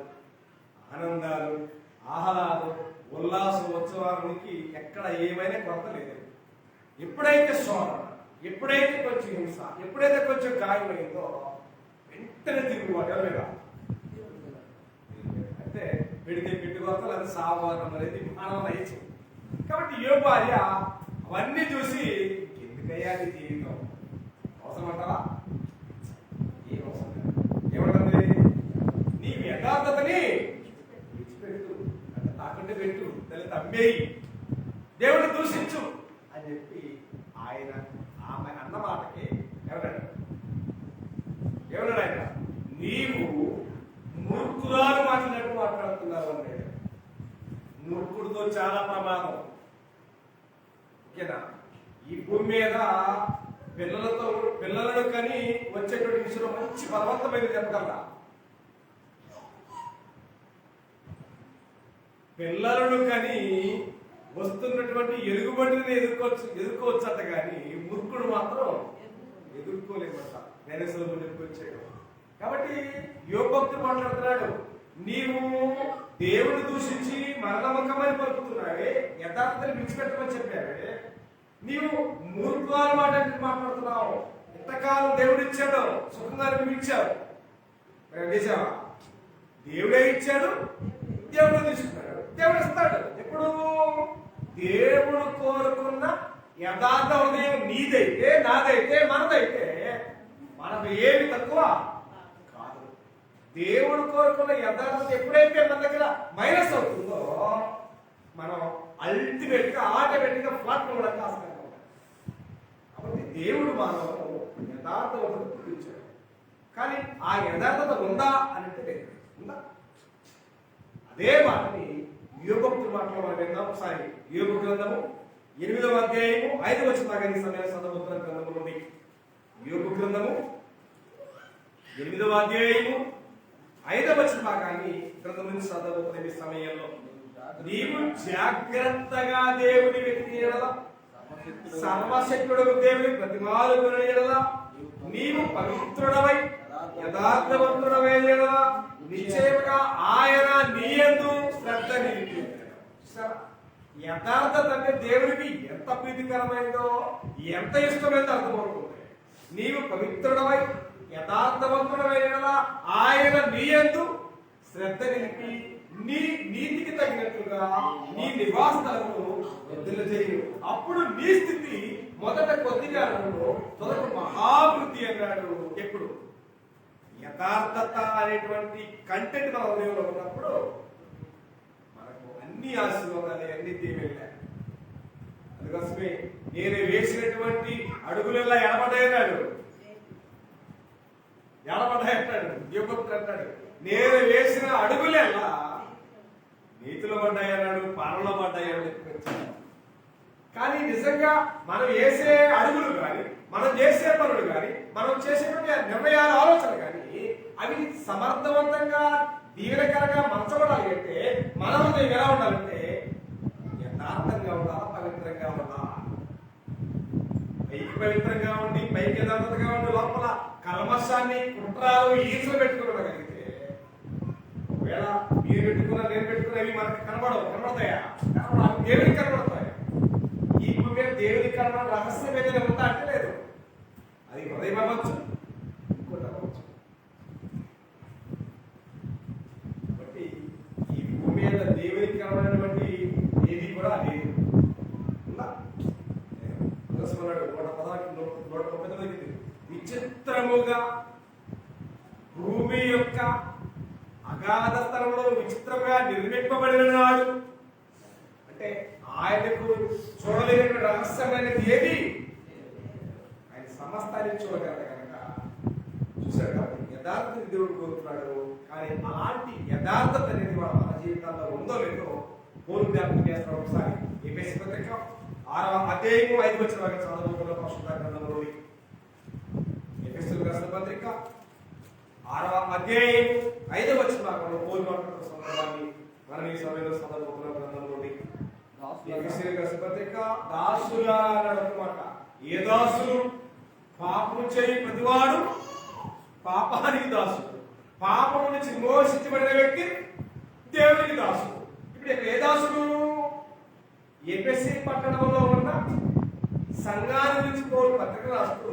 S1: ఆనందాలు, ఆహ్లాదం, ఉల్లాస ఉత్సవానికి ఎక్కడ ఏమైనా కొరత లేదు. ఎప్పుడైతే శోధన, ఎప్పుడైతే కొంచెం హింస, ఎప్పుడైతే కొంచెం గాయమైందో వెంటనే తిరుగుబాటు. ఎవరైనా అంటే పెడితే పెట్టుకోవాలి, అది సావనం అనేది మానవ నైజం. కాబట్టి యోబు భార్య అవన్నీ చూసి ఎందుకయ్యా నీ జీవితం అవసరం అంటావా? ఏం అవసరం లేదు. ఏమంటుంది? నీ యథార్థతని విడిచిపెట్టు, అంటే తాకంటే పెట్టు, తల్లి తమ్మేయి, దేవుడిని దూషించు అని చెప్పి ఆయన ఆమె అన్న మాటకి ఏమన్నాడు ఆయన? నీవు మూర్ఖురాలు మాట్లాడినట్టు మాట్లాడుతున్నారు అన్నాడు. మూర్ఖుడితో చాలా ప్రమాదం. ఓకేనా? ఈ భూమి మీద పిల్లలను కని వచ్చేటువంటి విషయంలో మంచి బలవంతమైన చెప్పగలరా? పిల్లలను కని వస్తున్నటువంటి ఎలుగుబంటిని ఎదుర్కోవచ్చట, కానీ మూర్ఖుడు మాత్రం ఎదుర్కోలేమట. నేనేశ్వరుడు ఎదుర్కొచ్చాడు. కాబట్టి యోబు భక్తుడు మాట్లాడుతున్నాడు, నీవు దేవుని దూషించి మరణముఖమని పలుకుతున్నావే, యథార్థతని విడిచిపెట్టమని చెప్పావే, నీవు మూర్ఖుల మాట మాట్లాడుతున్నావు. ఎంతకాలం దేవుడు ఇచ్చాడు, సుఖంగా ఇచ్చావు, చేసావా? దేవుడే ఇచ్చాడు, దేవుడు తీసుకున్నాడు, దేవుడు ఇస్తాడు. ఎప్పుడు? దేవుడు కోరుకున్న యథార్థ హృదయం నీదైతే, నాదైతే, మనదైతే మనకు ఏమి తక్కువ కాదు. దేవుడు కోరుకున్న యథార్థత ఎప్పుడైతే మన దగ్గర మైనస్ అవుతుందో మనం అల్టిమేట్ గా ఆటోమేటిక్ గా ఫ్లాట్ కూడా కాస్తాం. కాబట్టి దేవుడు మానవుడు యథార్థతను పుట్టించాడు. కానీ ఆ యథార్థత ఉందా అని అంటే ఉందా? అదే మాటని యోబు మాటలో మనం విన్నాం. ఒకసారి యోబు గ్రంథము 8వ అధ్యాయము 5వ వచనం సమయం చదవబోతున్న గ్రంథము నుండి. యోబు గ్రంథము 8వ అధ్యాయము 5వ వచనం గ్రంథం నుంచి చదవబోతున్న సమయంలో, నీవు జాగ్రత్తగా దేవుని వ్యక్తి ఎడల, సర్వశక్తుడు దేవుని ప్రతిమాలు ఎడల, నీవు పవిత్రుడవై యథార్థవంతుడవై ఎడల నిశ్చయముగా ఆయన నీ యందు శ్రద్ధ నిలిపి. యథార్థత అంటే దేవునికి ఎంత ప్రీతికరమైందో, ఎంత ఇష్టమైందో అర్థమవుతుంది. నీవు పవిత్రుడవై యథార్థవంతుడవై ఎడల ఆయన నీ యందు శ్రద్ధ నిలిపి నీ నీతికి తగినట్లుగా నీ నివాసాలను వృద్ధులు చేయు. అప్పుడు నీ స్థితి మొదట కొద్దిగా తొలగ మహావృద్ధి అన్నాడు. ఎప్పుడు? యథార్థత అనేటువంటి కంటెంట్ మన హృదయంలో ఉన్నప్పుడు మనకు అన్ని ఆశీర్వాదాలు అన్ని దీవెనలే. అందుకోసమే నేను వేసినటువంటి అడుగులలో ఎడబడ్డాయన్నాడు. దేవుడు అంటాడు నేను వేసిన అడుగులేలా నీతిలో పడ్డాయన్నాడు, పనులో పడ్డాయని. కానీ నిజంగా మనం వేసే అడుగులు కానీ, మనం చేసే పనులు కానీ, మనం చేసేటువంటి నిర్ణయాల ఆలోచన కానీ అవి సమర్థవంతంగా దీవెనకరంగా మలచబడాలి అంటే మన హృదయం ఎలా ఉండాలంటే యథార్థంగా ఉండాలా, పవిత్రంగా ఉండాలా. పైకి పవిత్రంగా ఉండి పైకి యథార్థంగా ఉండి లోపల కల్మషాన్ని కుట్రాలు ఈసులు పెట్టుకోగలిగితే ఒకవేళ మీరు పెట్టుకున్న నేను పెట్టుకున్నవి మనకి కనబడతాయా? దేవుడికి కనబడతాయా? ఈ భూమి మీద దేవుడికి కనబడ రహస్యం ఏదైనా ఉందా అంటే లేదు. అది హృదయం అవ్వచ్చు, ఇంకోటి అవ్వచ్చు. కాబట్టి ఈ భూమి మీద దేవుడికి కనబడినటువంటి ఏది కూడా లేదు. విచిత్రముగా భూమి యొక్క అగాధ స్థలంలో విచిత్రంగా నిర్మింపబడిన నాడు అంటే ఆయనకు చూడలేని రహస్యమైనది ఏది? ఆయన సమస్తాన్ని చూడగలరు కనుక చూశాడు. కాబట్టి యథార్థత దేవుడు కోరుతున్నాడు. కానీ అలాంటి యథార్థత అనేది మన జీవితాల్లో ఉందో లేదో పూర్వ జ్ఞాపకం చేస్తాడు. ఒకసారి ఎఫెసీ పత్రిక 6వ అధ్యాయము 5వ వచనం చదవబోతున్న పరిశుద్ధ గ్రంథంలోని ఎఫెసీయులకు రాసిన పత్రిక 6వ అధ్యాయం 5వ వచనంలో పూర్వ సందర్భాన్ని మనం ఈ సమయంలో చదవబోతున్న గ్రంథంలోని ఎఫెసీయులకు రాసిన పత్రిక దాసులా అన్నమాట. ఏ దాసులు? పాపము చేయి ప్రతివాడు పాపానికి దాసుడు. పాపము నుంచి మోసించబడిన వ్యక్తి దేవునికి దాసుడు. ఇప్పుడు ఏ దాసుడు? ఎఫెసీ పట్టణంలో ఉన్న సంఘాన్ని నుంచి పత్రిక రాస్తూ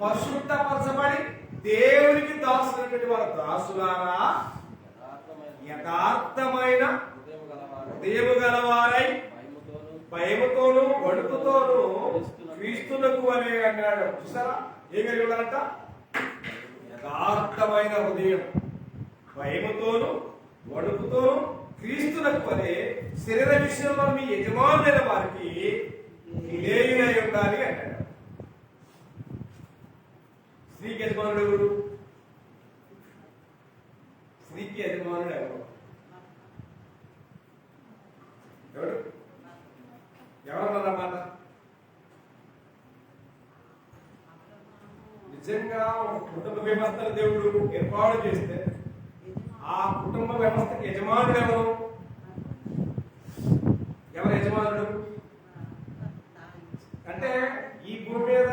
S1: పరిశుద్ధపరచబడి దేవునికి దాసులైనటువంటి వారు దాసులారా యథార్థమైన హృదయము గలవారై భయముతోను వణుకుతోను క్రీస్తునకు అనే అన్నాడు. చూసారా ఏం కలిగి ఉన్నారంట? యథార్థమైన హృదయం, భయముతోను వణుకుతోను క్రీస్తునకు అనే శరీర విషయంలో మీ యజమానులైన వారికి విధేయులై ఉండాలి అన్నాడు. స్త్రీకి యజమానుడు ఎవరు? స్త్రీకి యజమానుడు ఎవరు? ఎవరన్నమాట? నిజంగా ఒక కుటుంబ వ్యవస్థను దేవుడు ఏర్పాటు చేస్తే ఆ కుటుంబ వ్యవస్థకి యజమానుడు ఎవరు? ఎవరు యజమానుడు అంటే ఈ భూమి మీద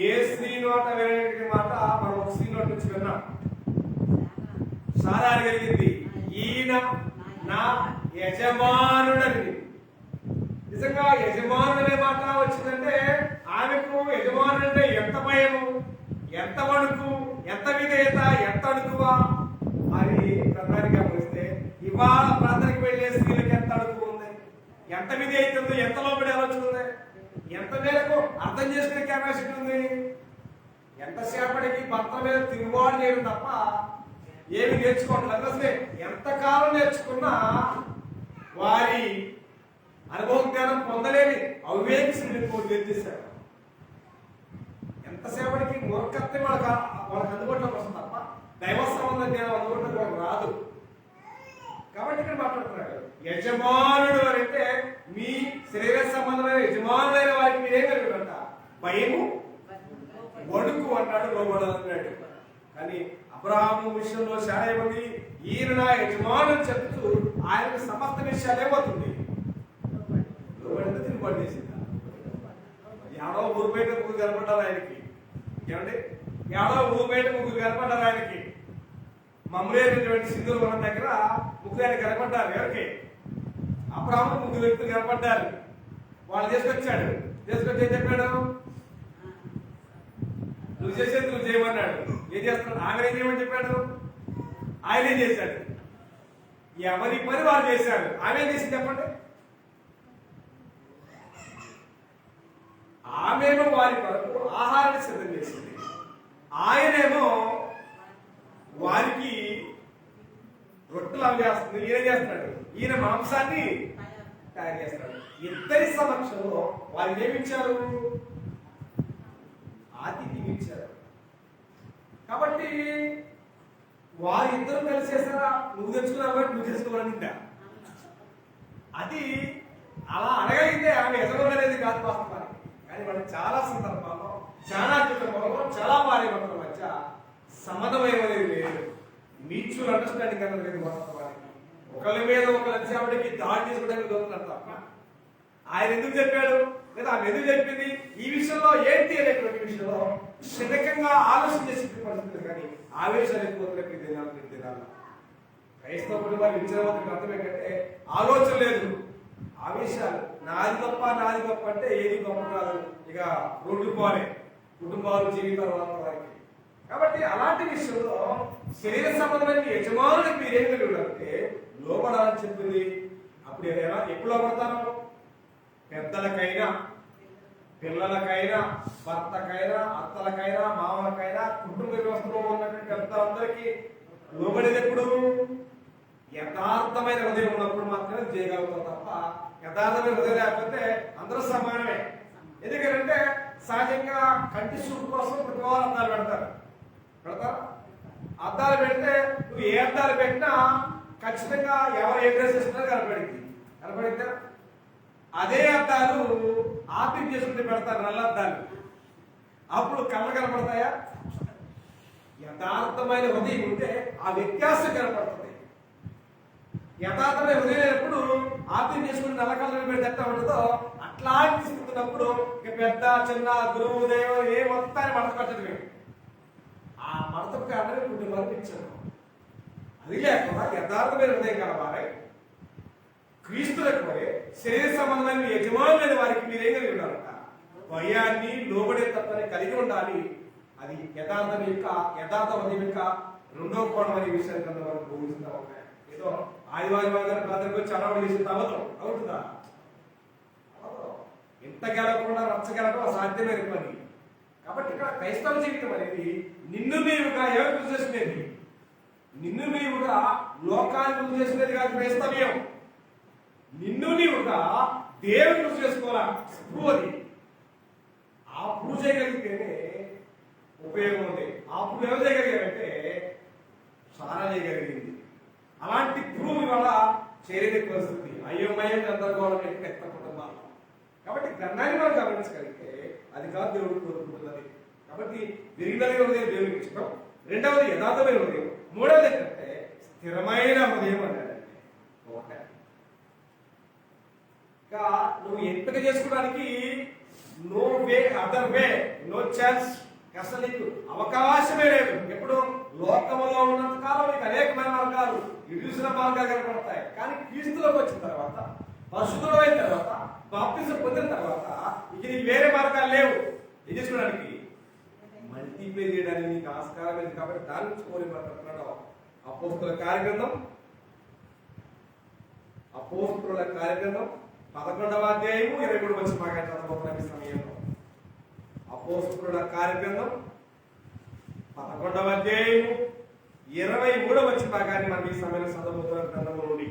S1: ఏ స్త్రీ నోట వినే మాట మనం ఒక స్త్రీ నోట నుంచి విన్నాం. సారా కలిగింది ఈయన నా యజమానుడని. నిజంగా యజమానుడు అనే మాట వచ్చిందంటే ఆమెకు యజమానుడు అంటే ఎంత భయము, ఎంత వణుకు, ఎంత విధేయత, ఎంత అణుకువా అని ప్రధానికి గమనిస్తే ఇవాళ ప్రార్థనకి వెళ్ళే స్త్రీలకు ఎంత అడుగు ఉంది, ఎంత విధేయత ఉంది, ఎంత లోపడి ఆలోచన ఉంది, ఎంత మేరకు అర్థం చేసుకునే కెపాసిటీ ఉంది. ఎంతసేపటికి భర్త మీద తిరుగుబాటు చేయడం తప్ప ఏమి నేర్చుకోవట్లేదు. అసలు ఎంతకాలం నేర్చుకున్నా వారి అనుభవ జ్ఞానం పొందలేని అవివేక శ్రేణిని నిర్దేశారు. ఎంతసేపటికి మూర్ఖత్వం వాళ్ళకి అందుబాటులోకి వస్తుంది తప్ప దైవ సంబంధం జ్ఞానం అందుబాటులోకి వాళ్ళకి రాదు. కాబట్టి ఇక్కడ మాట్లాడుతున్నాడు యజమానుడు అని అంటే మీ శరీర సంబంధమైన యజమానులైన వారికి మీరేం కలిగినంట భయము వణుకు అన్నాడు, లోబడాలన్నాడు. కానీ అబ్రహాము విషయంలో చాలా మంది ఈయన నా యజమానులు చెప్తూ ఆయనకు సమస్త విషయాలు ఏమవుతుంది లోబడితే తిరుగుబాటు చేసింది. ఎవడో ఊరు బయట ముగ్గురు కనపడ్డారు ఆయనకి. ఏమండి ఎవడో ఊరు బయట ముగ్గురు కనపడ్డారు ఆయనకి. మమ్మలేనటువంటి సింధులు మన దగ్గర ముగ్గురు ఆయన కనపడ్డారు. ఎవరికి? అబ్రహాము ముగ్గురు వ్యక్తులు కనపడ్డారు. వాళ్ళు తీసుకొచ్చాడు. తీసుకొచ్చి ఏం చెప్పాడు? నువ్వు చేసేది నువ్వు చేయమన్నాడు. ఏం చేస్తున్నాడు? ఆమె ఏం చేయమని చెప్పాడు? ఆయన ఏం చేశాడు? ఎవరి పని వాళ్ళు చేశాడు. ఆమె ఏం చేసింది చెప్పండి? ఆమెమో వారి కొరకు ఆహారాన్ని సిద్ధం చేసింది. ఆయనేమో రొట్టెలు అవి చేస్తుంది, ఈయన చేస్తున్నాడు. ఈయన మాంసాన్ని తయారు చేస్తాడు. ఇద్దరి సమక్షంలో వారికి ఏమిచ్చారు? ఆతిథ్యం ఇచ్చారు. కాబట్టి వారిద్దరూ కలిసి చేస్తారా? నువ్వు తెచ్చుకున్నావు కాబట్టి నువ్వు తెచ్చుకోవాలంటే అది అలా అడగలిగితే ఆమె ఎదగలేదు కాదు వాస్తవానికి. కానీ వాళ్ళు చాలా సందర్భాల్లో, చాలా సందర్భాల్లో, చాలా భార్యభర్తల మధ్య సమన్వయమనేది లేదు, మ్యూచువల్ అండర్స్టాండింగ్ అనేది లేదు వాస్తవానికి. ఒకరి మీద ఒకరు వచ్చేప్పటికి దాడి చేసుకోవడానికి దొరుకుతున్నారు తప్ప ఆయన ఎందుకు చెప్పాడు లేదా ఆమె ఎందుకు చెప్పింది ఈ విషయంలో ఏంటి అనేటువంటి విషయంలో క్షణికంగా ఆలోచన చేసే పరిస్థితులు, కానీ ఆవేశాలు ఎక్కువ తినాలి. క్రైస్తవ కుటుంబాలు ఇచ్చిన అర్థం ఏంటంటే ఆలోచన లేదు, ఆవేశాలు. నాది గొప్ప అంటే ఏది గొప్ప కాదు, ఇక రోడ్డు పోలే కుటుంబాలు జీవితాలు వారికి. కాబట్టి అలాంటి విషయంలో శరీర సంబంధమైన యజమానులకు మీరేం కలిగి లోపడాలని చెప్పింది. అప్పుడు ఎలా ఎప్పుడు లోపడతారు? పెద్దలకైనా, పిల్లలకైనా, భర్తకైనా, అత్తలకైనా, మామలకైనా, కుటుంబ వ్యవస్థలో ఉన్నటువంటి పెద్దలందరికీ లోబడేది ఎప్పుడు? యథార్థమైన హృదయం ఉన్నప్పుడు మాత్రమే చేయగలుగుతాం తప్ప యథార్థమైన హృదయం లేకపోతే అందరూ సమానమే. ఎందుకంటే సహజంగా కంటి చూపు కోసం కుటుంబాలు అద్దాలు పెడతారు. అద్దాలు పెడితే నువ్వు ఏ అద్దాలు పెట్టినా ఖచ్చితంగా ఎవరు ఏ డ్రెస్ వేసుకున్నా కనపడిద్దా? అదే అద్దాలు ఆపిల్ చేసుకుంటే పెడతారు, నల్ల అద్దాలు. అప్పుడు కళ్ళు కనపడతాయా? యథార్థమైన హృదయం ఉంటే ఆ వ్యత్యాసం కనపడుతుంది. యథార్థమైన హృదయం ఎప్పుడు ఆపిల్ చేసుకుని నల్ల కళ్ళు పెడితే ఎట్లా ఉంటుందో అట్లా తీసుకుంటున్నప్పుడు ఇక పెద్ద చిన్న గురువు దేవం ఏ మొత్తాన్ని మడత పెట్టదు. ఆ మడతకు కారణమే కుటుంబాలకు ఇచ్చారు. అది లేకుండా యథార్థమైన హృదయం కలవాలి. క్రీస్తులకు పోయే శరీర సంబంధమైన యజమానులైన వారికి మీరేం కలిగి ఉండాలంట? భయాన్ని, లోబడే తత్వాన్ని కలిగి ఉండాలి. అది యథార్థ హృదయం యొక్క రెండో కోణం అనే విషయాన్ని కన్నా మనం భూమిస్తూ ఉంటాయి. ఏదో ఆదివారం ప్రాంతానికి వచ్చి అడవులు చేసిన అవుతుందా? ఎంత గెలవకుండా రచ్చగలడం అసాధ్యమైన పని. కాబట్టి ఇక్కడ క్రైస్తవ జీవితం అనేది నిన్ను నీవుగా ఎవరు గుర్తు చేసుకునేది? నిన్ను నీవుగా లోకాన్ని గుర్తు చేసుకునేది కాదు క్రైస్తవ్యం. నిన్ను నీవుగా దేవుని గుర్తు చేసుకోవాలా. అది ఆ పూజ చేయగలిగితేనే ఉపయోగం ఉంది. ఆ పూజ ఎవరు చేయగలిగారంటే చాలా చేయగలిగింది. అలాంటి ప్రూవ్ వల్ల చేరేది పరిస్థితి అయోమయం గందరగోళం పెద్ద కుటుంబాలు. కాబట్టి గ్రంథాన్ని మనం గమనించగలిగితే అది కాదు దేవుడు కోరుకుంటున్నది. కాబట్టి విరిగిన హృదయం దేవుడికి ఇష్టం. రెండవది యథార్థమైన హృదయం. మూడవది ఏంటంటే స్థిరమైన హృదయం అన్నాడంటే ఒకటే. ఇంకా నువ్వు ఎంపిక చేసుకోవడానికి no way, other way, no chance. అసలు నీకు అవకాశమే లేదు. ఎప్పుడు లోకములో ఉన్నంత కాలం నీకు అనేకమైన మార్గాలు, ఇరుసిన మార్గాలు కనపడతాయి. కానీ క్రీస్తులోకి వచ్చిన తర్వాత, పరిశుద్ధుడు అయిన తర్వాత, బాప్తిజం పొందిన తర్వాత ఇక నీకు వేరే మార్గాలు లేవు. ఏం చేసుకోవడానికి? మల్టీప్లై చేయడానికి నీకు ఆస్కారం లేదు. కాబట్టి దాని నుంచి కోరి మాట్లాడుతున్నాడు. అపోస్తుల కార్యగ్రంథం 11వ అధ్యాయము 23 వచ్చిన భాగాన్ని చదవబోతున్న సమయంలో అపోస్తుల కార్యగ్రంథం 11వ అధ్యాయము 23 వచ్చిన భాగాన్ని మనం ఈ సమయంలో చదవబోతున్న గ్రంథంలో నుండి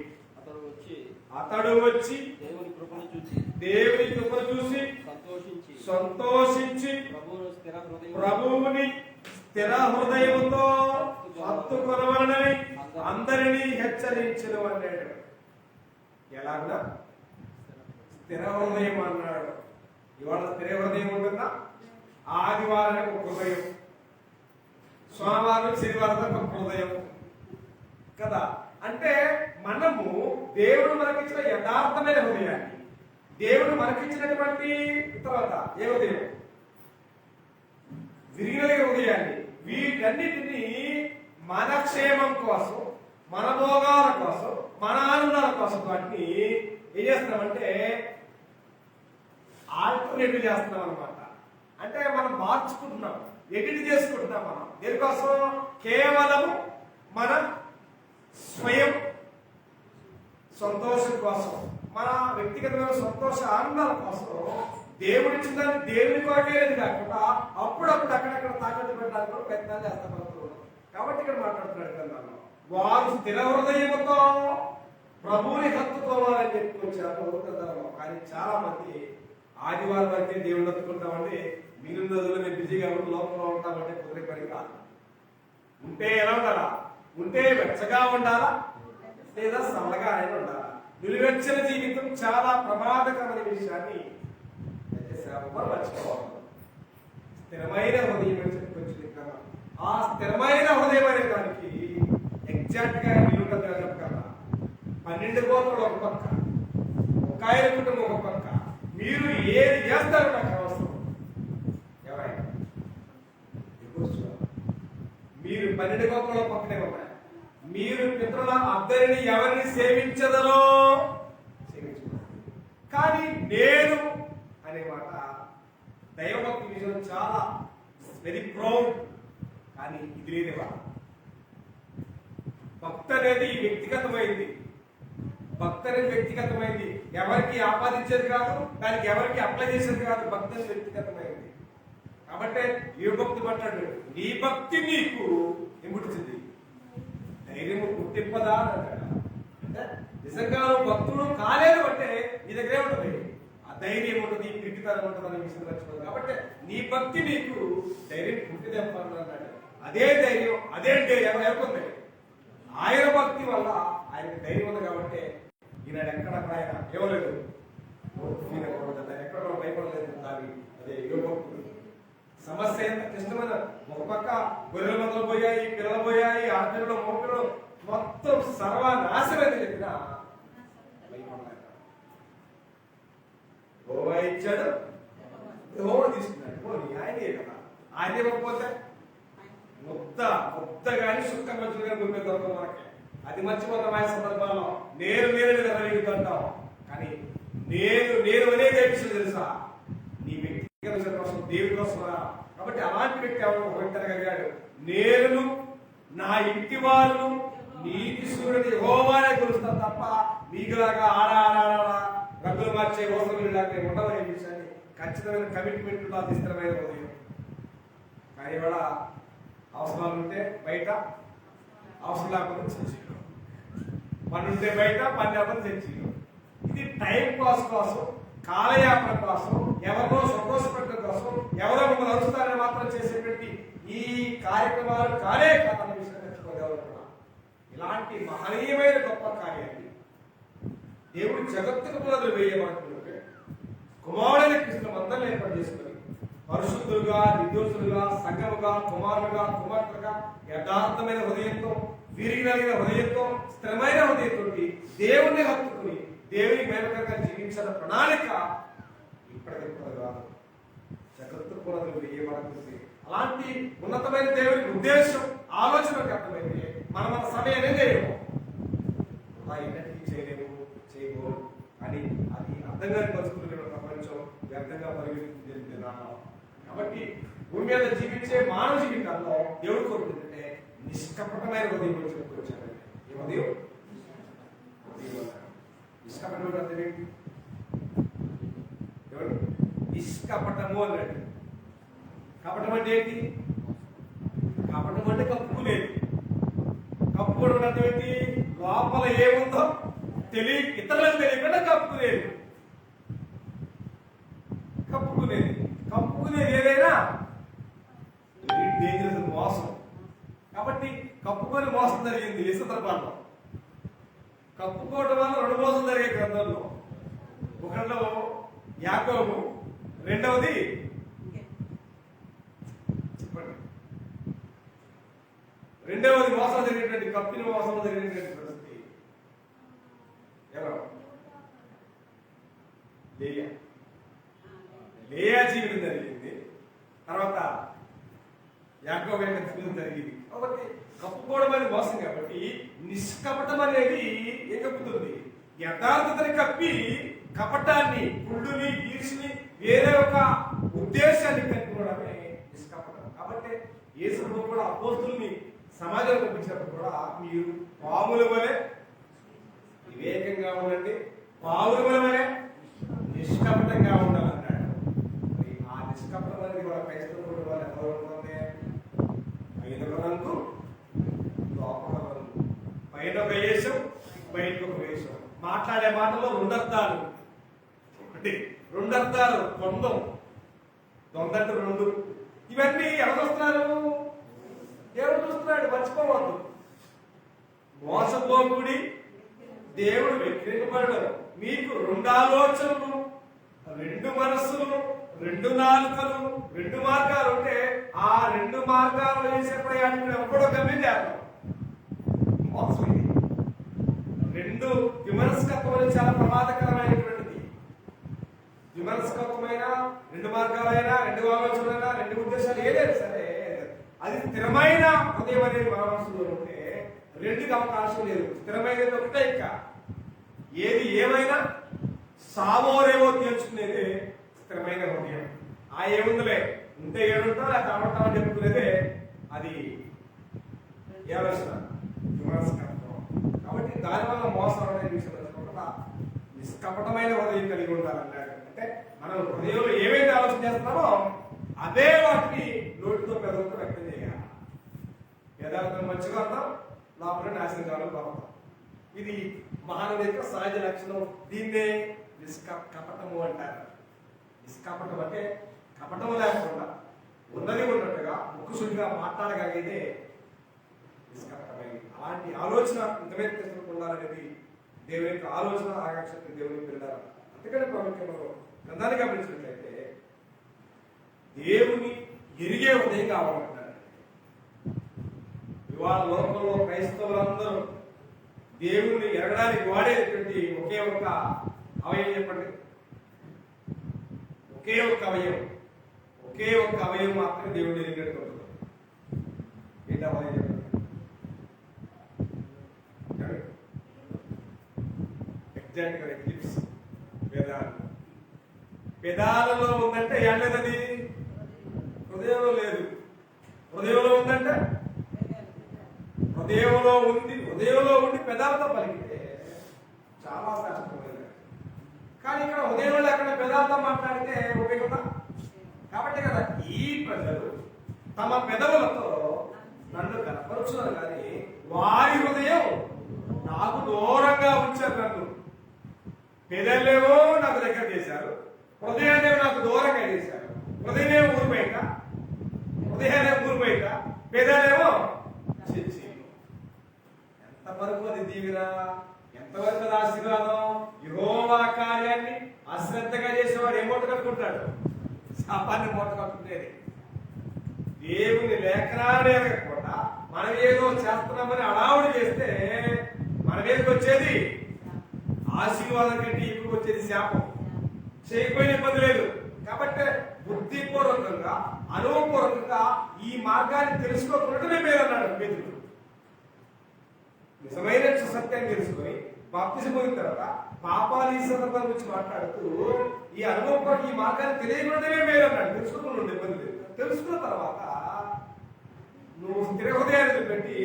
S1: అతడు వచ్చి దేవుని కృపను చూసి సంతోషించి ప్రభువుని స్థిర హృదయముతో హత్తుకొనవలనని అందరినీ హెచ్చరించను అన్నాడు. ఎలాగా? స్థిర హృదయం అన్నాడు. ఇవాళ స్థిర హృదయం ఉంటుందా? ఆదివారం ఒక హృదయం, సోమవారం శనివారం ఒక హృదయం కదా. అంటే మనము దేవుడు మనకిచ్చిన యథార్థమైన హృదయాన్ని, దేవుడు మనకిచ్చినటువంటి తర్వాత ఏ హృదయం? విరిగిన హృదయాన్ని, వీటన్నిటినీ మన క్షేమం కోసం, మన భోగాల కోసం, మన ఆనందాల కోసం వాటిని ఏం చేస్తున్నామంటే ఆల్టర్నేటివ్ చేస్తున్నాం అనమాట. అంటే మనం మార్చుకుంటున్నాం, ఎడిట్ చేసుకుంటున్నాం. మనం దీనికోసం కేవలం మన స్వయం సంతోషం కోసం, మన వ్యక్తిగతమైన సంతోష ఆనందాల కోసం దేవుడిచ్చిన దాన్ని దేవుని కొరకేది కాకుండా అప్పుడప్పుడు అక్కడక్కడ తాకట్టు పెట్టడానికి కూడా ప్రయత్నాలు చేస్తాం. కాబట్టి ఇక్కడ మాట్లాడుతున్నాడు కదా, వారు స్థిర హృదయముతో ప్రభువుని హత్తుకోవాలని చెప్పుకొచ్చారు గ్రంథంలో. కానీ చాలా మంది ఆదివారం అయితే దేవుడు హత్తుకుంటామంటే మిగిలిన రోజుల్లో మేము బిజీగా లోపల ఉంటామంటే కుదిరే పని కాదు. ఉంటే ఎలా ఉండాలా? ఉంటే వెచ్చగా ఉండాలా లేదా సల్లగా అయినా ఉండాలా? నిలువెచ్చని జీవితం చాలా ప్రమాదకరమైన విషయాన్ని మర్చిపోవాలి. స్థిరమైన హృదయం చెప్పుకొచ్చింది కదా. ఆ స్థిరమైన హృదయం అనే దానికి ఎగ్జాక్ట్ గా నిలువుగా చెప్పగలరా? 12 గోత్రులు ఒక పక్క, ఒక ఆయన కుటుంబం ఒక పక్క. మీరు ఏది చేస్తారు నాకు అవసరం. ఎవరైనా మీరు 12 గోత్రుల పక్కనే ఉన్నాయి. మీరు పితరుల అద్దరిని ఎవరిని సేవించదరో కానీ నేను అనే మాట దైవభక్తి విషయం చాలా వెరీ ప్రౌడ్. కానీ ఇది లేదేవా? భక్తి అనేది వ్యక్తిగతమైంది. భక్తి అనేది వ్యక్తిగతమైంది. ఎవరికి ఆపాదించేది కాదు, దానికి ఎవరికి అప్లై చేసేది కాదు. భక్తి అనేది వ్యక్తిగతమైంది. కాబట్టి ఏ భక్తి పట్టాడు? నీ భక్తి నీకు ఏం పుట్టింది? ధైర్యము పుట్టింపదా అంటాడు. అంటే నిజంగా భక్తుడు కాలేదు అంటే నీ దగ్గరే ఉంటుంది. ఆ ధైర్యం ఉంటుంది, పిరికితనం ఉంటుంది అనే విషయం మర్చిపోదు. కాబట్టి నీ భక్తి నీకు ధైర్యం పుట్టిదెంపన్నాడు. అదే ధైర్యం, అదే ఎవరికి ఆయన భక్తి వల్ల ఆయనకి ధైర్యం ఉంది. కాబట్టి ఈనాడు ఎక్కడక్కడ ఆయన ఇవ్వలేదు, ఎక్కడ భయపడలేదు. దాని అదే యువభక్తుడు. సమస్య ఎంత క్లిష్టమైన, ఒక పక్క గొర్రెల మందలు పోయాయి, పిల్లలు పోయాయి, ఆడపిల్లలు మోపిల్లలు మొత్తం సర్వనాశనమైంది. చెప్పిన గోవా ఇచ్చాడు, గోవా తీసుకున్నాడు. ఆయనే కదా. ఆయన ఇవ్వకపోతే ముద్ద కానీ సుక్క మధ్యలో కానీ గుమ్మే దొరకదు మనకి. అది మర్చిపోతాం ఆయన సందర్భాల్లో. నేను నిలబెడుతుంటాం. కానీ నేను అనేది ఏ విషయం తెలుసా? నీ వ్యక్తిగత కోసం, దేవుడి కోసం. కాబట్టి అలాంటి వ్యక్తి ఎవరు ఒకరిగాడు? నేను నా ఇంటి వారు నీతి సూర్యుని యెహోవానే కొలుస్తాను తప్ప మీకులాగా ఆడా రంగులు మార్చే ఓసలాగా ఉండవనే విషయాన్ని ఖచ్చితమైన కమిట్మెంట్ నాకు స్థిరమైన హృదయం. కానీ ఇవాళ అవసరాలు ఉంటే బయట, అవసరం లేకపోతే చర్చలు, పని ఉంటే బయట, పని లేకపోతే చర్చలు. ఇది టైం పాస్ కోసం, కాలయాపన కోసం, ఎవరినో సంతోషపెట్టడం కోసం, ఎవరో మిమ్మల్ని అరుస్తారని మాత్రం చేసేటువంటి ఈ కార్యక్రమాలు కాలే కాదన్న విషయం తెచ్చుకోగలుగుతున్నా. ఇలాంటి మహనీయమైన గొప్ప కార్యాన్ని దేవుడు జగత్తుకు పునాదులు వేయమంటుంటే కుమారుడైన కృష్ణ అందరిని ఏర్పాటు చేసుకుని పరిశుద్ధులుగా, నిర్దోషులుగా, సంఘముగా, కుమారులుగా, కుమార్తెలుగా, యథార్థమైన హృదయంతో, విరిగిన హృదయంతో, స్థిరమైన హృదయంతో దేవుణ్ణి హత్తుకుని దేవుని మేలుకరంగా జీవించిన ప్రణాళిక ఇప్పటికిప్పుడు కాదు, జగత్తు పునాదులు వేయబడుతుంది. అలాంటి ఉన్నతమైన దేవుని ఉద్దేశం, ఆలోచనకు అర్థమైతే మన సమయాన్ని చేయము, ఎన్నటికీ చేయలేము అని అది అర్థం కాని పరిస్థితుల్లో ప్రపంచం వ్యర్థంగా పరిగెత్తుతుంది. కాబట్టి భూమి మీద జీవించే మానవ జీవితాల్లో దేవుడు కోరుకుంటుంటే నిష్కపటమైన హృదయం చెప్పుకొచ్చాడు. ఏ హృదయం? నిష్కపటం అంటే ఏంటి? ఎవరు నిష్కపటము అన్నాడు. కపటం అంటే ఏంటి? కపటం అంటే కప్పుకునేది. కప్పుకోవడం అంటే ఏంటి? లోపల ఏముందో ఇతరులకు తెలియకుండా కప్పుకునేది. కప్పుకునేది ఏదైనా డేంజరస్ మోసం. కాబట్టి కప్పుకొని మోసం జరిగింది ఈ సందర్భాల్లో. కప్పుకోవడం వల్ల 2 మోసం జరిగే గ్రంథంలో. ఒకరిలో యాకోబు, రెండవది చెప్పండి, రెండవది మోసం జరిగినటువంటి, కప్పిన మోసం జరిగినటువంటి పరిస్థితి ఎవరు? లేయా జీవితం జరిగింది. తర్వాత యాకోబు యొక్క జీవితం జరిగింది. కాబట్టి కప్పుకోవడం అనేది మోసం. కాబట్టి నిష్కపటం అనేది ఏం కప్పుతుంది? యథార్థతని కప్పి కపటాన్ని, కుళ్ళుని, ఈర్ష్ని, వేరే ఒక ఉద్దేశాన్ని కనుక్కోవడమే నిష్కపటం. కాబట్టి యేసు ప్రభువు కూడా అపోస్తుల్ని సమాజంలో పంపించినప్పుడు కూడా మీరు పాముల వలె వివేకంగా ఉండండి, పావుల వలె నిష్కపటంగా ఉండాలన్నాడు. ఆ నిష్కపటం అనేది కూడా క్రైస్తవులు వాళ్ళు ఎవరు ఉంటుంది? 5 రంగు, లోపల రంగు.
S2: పైన ఒక వేషం, బయటకు ఒక వేషం. మాట్లాడే మాటలో రెండర్థాలు. ఒకటి రెండర్థాలు, ద్వంద్వం. దొందంటే రెండు. ఇవన్నీ ఎవరు చూస్తున్నారు? దేవుడు చూస్తున్నాడు, మర్చిపోవద్దు. మోసపోకుడి, దేవుడు వ్యతిరేకపడడు. మీకు రెండు ఆలోచనలు, రెండు మనస్సులు, రెండు నాలుకలు, రెండు మార్గాలు ఉంటే ఆ రెండు మార్గాలు వేసే ప్రయాణం ఎప్పుడో గమ్యం మోసం. రెండు విమర్శకత్వం చాలా ప్రమాదకరమైనటువంటిది. విమర్శకత్వమైన రెండు మార్గాలైనా, రెండు ఆలోచనలైనా, రెండు ఉద్దేశాలు ఏదైనా సరే అది స్థిరమైన హృదయం అనేది మన మనసులో ఉంటే రెండుకి అవకాశం లేదు. స్థిరమైనది ఒకటే. ఇంకా ఏది ఏమైనా సావోరేవో తీర్చుకునేది స్థిరమైన హృదయం. ఆ ఏముందిలే ఇంత ఏడుంటో లేకపోతే అవటామని చెప్పుకునేదే అది ఏవలసిన విమర్శకత్వం. కాబట్టి దానివల్ల మోసం అనే విషయం తెలుసుకోకుండా నిష్కపటమైన హృదయం కలిగి ఉండాలన్నాడు. అంటే మనం హృదయంలో ఏవైతే ఆలోచన చేస్తున్నామో అదే వాటిని నోటితో పెదవులతో వ్యక్తం చేయాలి. యథార్థం మంచిగా అర్థం, లోపల నాశనం కావాలని కోరుతాం. ఇది మహానది యొక్క సహజ లక్షణం. దీన్నే నిష్కపటము అంటారు. నిష్కపటం అంటే కపటము లేకుండా ఉన్నది ఉన్నట్టుగా ముక్కుసుడిగా మాట్లాడగలిగేదే నిష్కపటమైనది. అలాంటి ఆలోచన ఇంతవరకు తెచ్చుకుండాలనేది దేవుని యొక్క ఆలోచన, ఆకాంక్ష దేవుని పిల్లలు. అందుకని ప్రాముఖ్యంలో గ్రంథాన్ని గమనించినట్లయితే దేవుని ఎరిగే ఉదయం కావాలంటున్నారు. ఇవాళ లోకంలో క్రైస్తవులందరూ దేవుణ్ణి ఎరగడానికి వాడేటువంటి ఒకే ఒక అవయవం చెప్పండి. ఒకే ఒక్క అవయవం, ఒకే ఒక్క అవయవం మాత్రమే దేవుడిని ఎరిగినట్టు ఉంటుంది. ఏంటి అవయవం చెప్పండి? ఎగ్జాక్ట్ గా లిప్స్, పెదాలు. పెదాలలో ఉందంటే ఏళ్ళేదది హృదయంలో లేదు. హృదయంలో ఉందంటే హృదయంలో ఉంది. హృదయంలో ఉండి పెదాలతో పలికితే చాలా శాస్త్రమైనది. కానీ ఇక్కడ హృదయంలో లేకుండా పెదాలతో మాట్లాడితే ఉపయోగం. కాబట్టి కదా ఈ ప్రజలు తమ పెదవులతో నన్ను కనపరుచున్నారు, కానీ వారి హృదయం నాకు దూరంగా ఉంచారు. నన్ను పెదలేవో నాకు దగ్గర చేశారు, హృదయాన్ని నాకు దూరంగా చేశారు. హృదయమే ఊరు బయట, హృదయాన్ని ఊరు బయట, పెదలేమో చర్చి. ఎంతవరకు అది దీవెన, ఎంతవరకు అది ఆశీర్వాదం. యెహోవా కార్యాన్ని అశ్రద్ధగా చేసేవాడు ఏ మూట కట్టుకుంటాడు? శాపాన్ని మూట కట్టుకునేది. దేవుని లేఖనాన్ని ఎరగకుండా మనం ఏదో చేస్తున్నామని అడావుడి చేస్తే మన మీదకి వచ్చేది ఆశీర్వాదం కంటే ఎక్కువ వచ్చేది శాపం. చేయకపోయిన ఇబ్బంది లేదు. కాబట్టి బుద్ధిపూర్వకంగా, అనుభవపూర్వకంగా ఈ మార్గాన్ని తెలుసుకోకుండా మేలన్నాడు పేతురు. నిజమైన సత్యాన్ని తెలుసుకొని బాప్తిజం పొందిన తర్వాత పాపాలు ఈ సందర్భాల గురించి మాట్లాడుతూ ఈ అనుభవం ఈ మార్గాన్ని తెలియకుండానే మేలన్నాడు. తెలుసుకోకుండా ఇబ్బంది లేదు. తెలుసుకున్న తర్వాత నువ్వు స్థిర హృదయాన్ని పెట్టి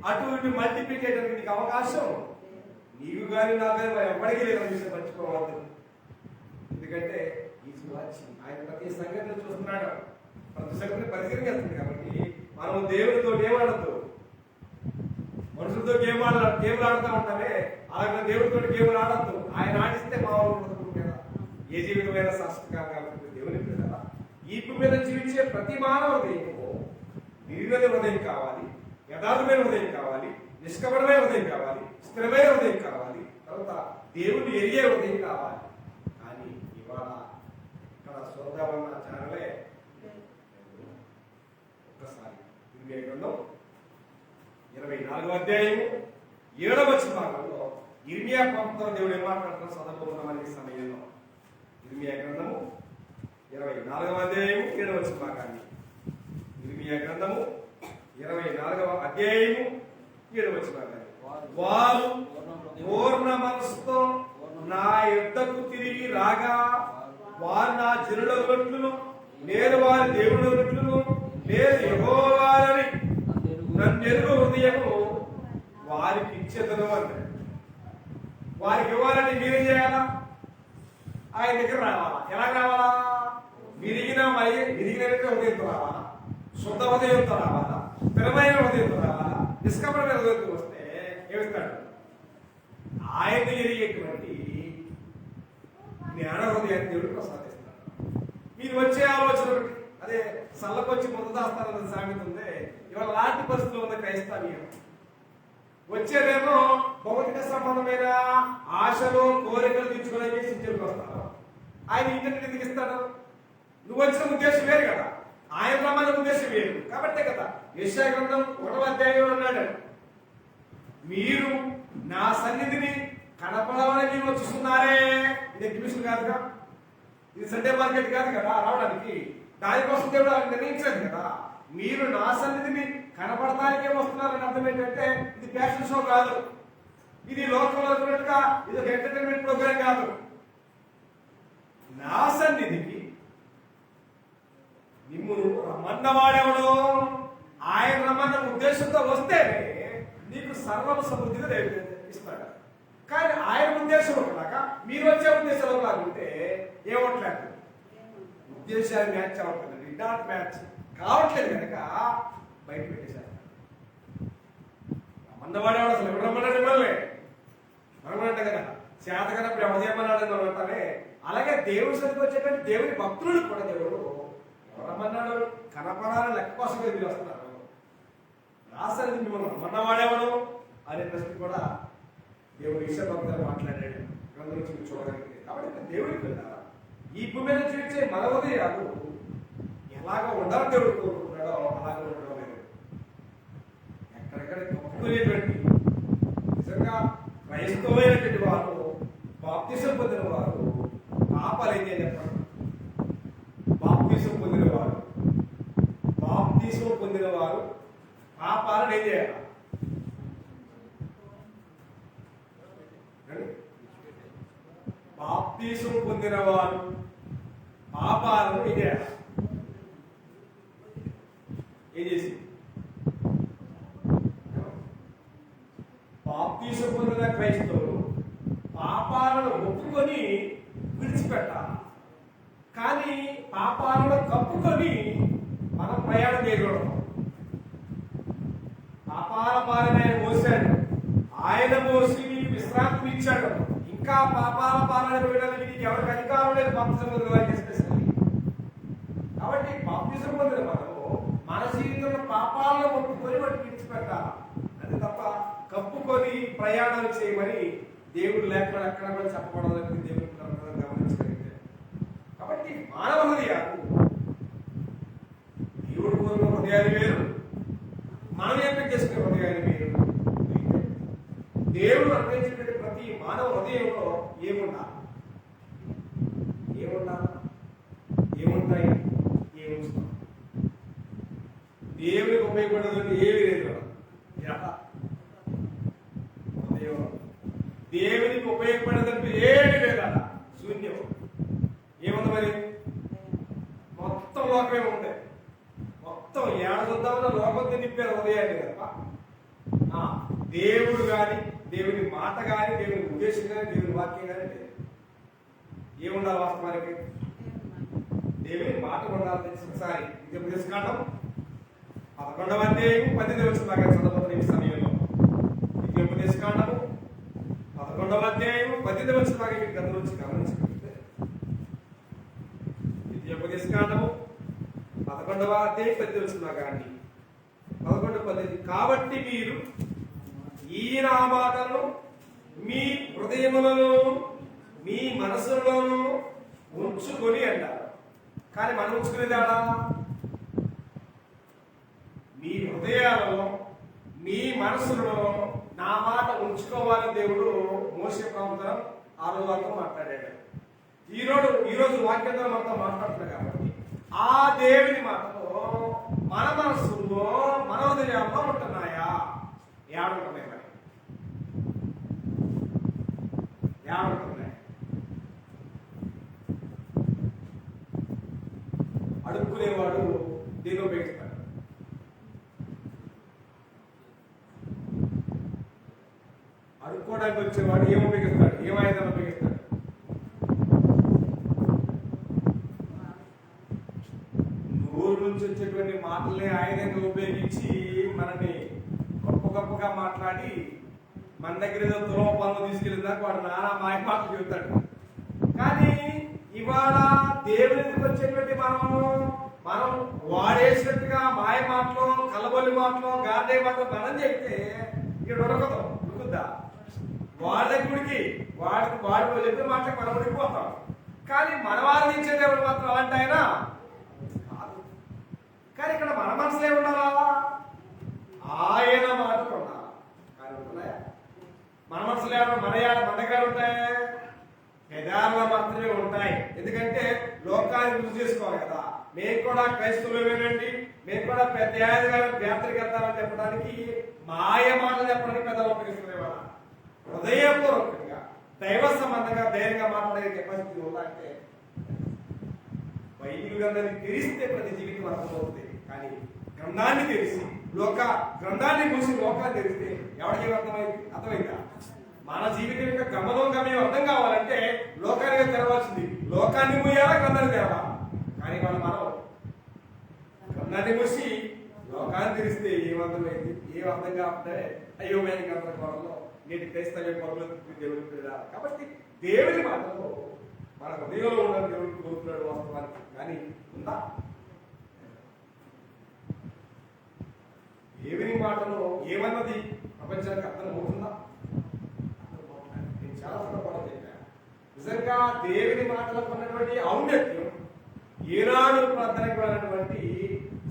S2: అటు ఇటు మల్టిప్లై చేయడానికి నీకు అవకాశం నీవు కానీ నా కానీ ఎప్పటికీ లేదని విషయం మర్చిపోవద్దు. ఎందుకంటే ఈ ఆయన ప్రతి సంగతిని చూస్తున్నాడు, ప్రతి సంగతిని పరిశీలన చేస్తుంది. కాబట్టి మనం దేవుడితో ఏమాడద్దు, మనుషులతో గేమ్లు ఆడుతూ ఉంటామే, అలాగే దేవుడితో గేమ్లు ఆడద్దు. ఆయన ఆడిస్తే మా వాళ్ళు మీద ఏ జీవితమైన శాశ్వతంగా కాబట్టి దేవుని కదా ఈ మీద జీవించే ప్రతి మానవ హృదయము విరిగిన హృదయం కావాలి, యథార్థమైన హృదయం కావాలి, నిష్కపటమైన హృదయం కావాలి, స్థిరమైన హృదయం కావాలి, తర్వాత దేవుని ఎరిగే హృదయం కావాలి. కానీ ఇవాళ ఇక్కడ సోదావన్న ఛానలే ఒక్కసారి 24వ అధ్యాయము 7వ భాగంలో ఇర్మియా పంపుతో దేవుడు ఏం మాట్లాడుతున్న చదవబోతున్న మనకి సమయంలో ఇర్మియా గ్రంథము 24వ అధ్యాయము 7వ భాగాన్ని, ఇర్మియా గ్రంథము 24వ అధ్యాయము 7వ భాగాన్ని. వారు పూర్ణ మనసుతో నా యుద్ధకు తిరిగి రాగా వారు నా జనుల రొట్లు, నేను వారి దేవుడు రొట్లు, నేను యెహోవాని నన్నెరుగు హృదయము వారికి ఇచ్చేదను అన్నాడు. వారికి ఇవ్వాలంటే మీరేం చేయాలా? ఆయన దగ్గర రావాలా. ఎలా రావాలా? విరిగిన హృదయంతో రావాలా, శుద్ధ హృదయంతో రావాలా, స్థిరమైన హృదయంతో రావాలా, నిష్కపటమైన హృదయంతో వస్తే ఏమిస్తాడు? ఆయన ఎరిగేటువంటి జ్ఞాన హృదయాన్ని దేవుడు ప్రసాదిస్తాడు. మీరు వచ్చే ఆలోచన ఒకటి, అదే సల్లకొచ్చి ముందు దాస్తానన్న సామెత ఉంది. ఇవాళ లాంటి పరిస్థితులు ఉన్న క్రైస్తవ్యం వచ్చేదేమో భౌతిక సంబంధమైన ఆశలు కోరికలు తీర్చుకోవడానికి సిద్ధులకు వస్తారు. ఆయన ఇంటర్నెట్ ఎందుకు ఇస్తాడు? నువ్వు వచ్చిన ఉద్దేశం వేరు కదా, ఆయన రమ్మన్న ఉద్దేశం వేరు. కాబట్టే కదా యెషయా గ్రంథం 1వ అధ్యాయంలో అన్నాడు, మీరు నా సన్నిధిని కనపడమని మీరు వచ్చుస్తున్నారే. ఇది ఎగ్జిబిషన్ కాదుగా, ఇది సండే మార్కెట్ కాదు కదా రావడానికి. దానికోసం దేవుడు నిర్ణయించాడు కదా, మీరు నా సన్నిధిని కనపడటానికే వస్తున్నారని అర్థం ఏంటంటే ఇది ఫ్యాషన్ షో కాదు, ఇది లోకంలో ఉన్నట్టుగా ఇది ఒక ఎంటర్టైన్మెంట్ ప్రోగ్రామ్ కాదు. నా సన్నిధికి మిమ్మును రమ్మన్నవాడెవడో ఆయన రమ్మన్న ఉద్దేశంతో వస్తేనే నీకు సర్వం సమృద్ధిగా ఇస్తాడు. కానీ ఆయన ఉద్దేశం ఒకలాగా మీరు వచ్చే ఉద్దేశం ఒకలాగుంటే ఏమవట్లేదు, ఉద్దేశాలు మ్యాచ్ అవ్వట్లేదు, నాట్ మ్యాచ్ కావట్లేదు కనుక బయట పెట్టేశారు. రమ్మన్నవాడేవాడు అసలు ఎవరు రమ్మన్నాడు? మిమ్మల్ని రమ్మనంట కదా, చేతకనప్పుడు ఎవరేమన్నాడని మనం అంటారే. అలాగే దేవుడి సరికి వచ్చేటువంటి దేవుని భక్తులు కూడా దేవుడు ఎవరమ్మన్నాడు? కనపడాలని లెక్క కోసం మీరు వస్తున్నారు. రాసరి మిమ్మల్ని రమ్మన్నవాడేవాడు అనే ప్రశ్న కూడా దేవుడు ఈశ్వరభక్తులు మాట్లాడాడు గ్రంథం నుంచి మీరు చూడగలిగితే. కాబట్టి దేవుడికి వెళ్ళారా ఈ భూమి మీద చూపించే మన ఉదయాలు ఎలాగ ఉండాలని దేవుడు కోరుకుంటున్నాడో అలాగే ఉండడం లేదు. ఎక్కడెక్కడ కప్పుకునేటువంటి నిజంగా క్రైస్తవులైనటువంటి వారు, బాప్తిసం పొందిన వారు పాపాలైతే చెప్పండి. బాప్తిసం పొందిన వారు పాపాలను ఏం చేయాలి? బాప్తిసం పొందిన వారు పాపాలను ఏం చేయాలి? ఏం చేసి బాప్తిసం పొందిన క్రైస్తవులు పాపాలను ఒప్పుకొని విడిచిపెట్టాలి. కానీ పాపాలను కప్పుకొని మనం ప్రయాణం చేయకూడదు. పాపాల పాలన ఆయన మోసాడు, ఆయన మోసి విశ్రాంతి ఇచ్చాడు. ఇంకా పాపాల పాలన వేయడానికి నీకు ఎవరికి అధికారం లేదు బాప్తిసం పొందిన వారికి ఎస్పెషల్లీ. కాబట్టి బాప్తిసం పొందిన మనము మన జీవితంలో పాపాలను ఒప్పుకొని వాటిని విడిచిపెట్టాలి. అది తప్ప కప్పుకొని ప్రయాణాలు చేయమని దేవుడు లేకుండా ఎక్కడ కూడా చెప్పబడాలని దేవుడు గమనించగలిగితే. కాబట్టి మానవ హృదయాలు దేవుడు కోరిన హృదయాలు వేరు, మనం ఎంపిక చేసుకునే హృదయాలు వేరు. దేవుడు అర్పించినటువంటి ప్రతి మానవ హృదయంలో ఏముండాలి? ఏముంటాయి? ఏముంటాయి? దేవునికి ఉపయోగపడేది ఏమి లేదు. దేవునికి ఉపయోగపడేదంటూ ఏమి లేదా, శూన్యం. ఏముంది మరి? మొత్తం లోకమే ఉంది. మొత్తం ఏడాదిద్దామన్న లోకంతో నింపారు ఉదయాన్ని తప్ప దేవుడు కానీ, దేవుని మాట కానీ, దేవుని ఉద్దేశం కానీ, దేవుని వాక్యం కానీ లేదు. ఏముండాలి వాస్తవానికి? దేవుని మాట ఉండాలి. ఒకసారి విద్యోపదేశకాండం 11వ అధ్యాయం 18వ వచనం చదవబోతున్న ఈ సమయంలో విద్యోపదేశకాండము 11వ అధ్యాయం 18వ వచనం గంటల నుంచి గమనించగలిగితే విద్యోపదేశకాండము 11వ అధ్యాయం 18వ వచనం కానీ 11:18 కాబట్టి మీరు ఈ నా మాటలను మీ హృదయములను మీ మనసులోను ఉంచుకొని అంటారు. కానీ మనం ఉంచుకునేదాడా? మీ హృదయాలలో మీ మనసులో నా మాట ఉంచుకోవాలని దేవుడు మోషే ప్రభుత్వం ఆ రోజు వాళ్ళతో మాట్లాడాడు. ఈరోజు వాక్యంతో మనతో మాట్లాడుతున్నాడు. కాబట్టి ఆ దేవుని మాటలో మన మనసులో మన హృదయాల్లో ఉంటున్నాయా? ఏడుంటున్నాయి మరి? ఏడుంటున్నాయి? అడుక్కునేవాడు దేని ఉపయోగిస్తాడు? అడుక్కోవడానికి వచ్చేవాడు ఏం ఉపయోగిస్తాడు? ఏం ఆయుధాలు ఉపయోగిస్తాడు? నోరు నుంచి వచ్చేటువంటి మాటల్ని ఆయుధంగా ఉపయోగించి మనని గొప్పగా మాట్లాడి మన దగ్గర ఏదో తులం పనులు తీసుకెళ్ళిందాక వాడు నానా మాయ మాటలు చెబుతాడు. కానీ ఇవాళ దేవుని దగ్గరికి వచ్చేటువంటి మనం వాడేసినట్టుగా మాయ మాటలు, కలబొల్లి మాటలు, గాంధీ మాటలు మనం చెప్తే ఇక్కడ ఉడుకుద్దా? వాళ్ళ గుడికి వాడికి చెప్పే మాటలకు మనం ఉడికిపోతాం. కానీ మన వారిని ఇచ్చే దేవుడు మాత్రం అలాంటి ఆయన కాదు. కానీ ఇక్కడ మన మనసులో ఉండాలా? ఆయన మాటలు ఉండాలి. కానీ ఉంటున్నాయా? మన మనసులో మన దగ్గర ఉంటాయి, పెదాల్లో మాత్రమే ఉంటాయి. ఎందుకంటే లోకాన్ని రుచి చేసుకోవాలి కదా. మేము కూడా క్రైస్తవులేనండి, మేము కూడా పెద్ద యాత్రకి వెళ్తామని చెప్పడానికి, మాయ మాటలు చెప్పడానికి పెద్దలు ఉపయోగిస్తున్నాయి. వాళ్ళ హృదయపూర్వకంగా దైవ సంబంధంగా ధైర్యంగా మాట్లాడే కెపాసిటీ ఉందంటే బైబిల్ గ్రంథాన్ని తెలిస్తే ప్రతి జీవితం అర్థమవుతుంది. కానీ గ్రంథాన్ని తెలిసి గ్రంథాన్ని మూసి లోకాన్ని తెలిస్తే ఎవరికి అర్థమైందా? మన జీవితం యొక్క గమనం అర్థం కావాలంటే లోకానికి తెరవాల్సింది. లోకాన్ని మూయాలా, గ్రంథాన్ని తెరవాలి. కానీ మనం గ్రంథాన్ని మూసి లోకాన్ని తెలిస్తే ఏమర్థమైంది? ఏం అర్థం కాకపోతే అయోమయ గంధంలో నేటి క్రైస్తవ పనులు దేవుడికి. కాబట్టి దేవుని మాటలో మన హృదయంలో ఉన్న దేవుడికి కోరుతున్నాడు వాస్తవానికి. కానీ ఉందా? దేవుని మాటలో ఏమన్నది ప్రపంచానికి అర్థం అవుతుందా? నేను చాలా సందర్భాలు చెప్పాను. నిజంగా దేవుని మాటలకు ఉన్నటువంటి ఔన్నత్యం ఏనాడు ప్రార్థనకు వెళ్ళినటువంటి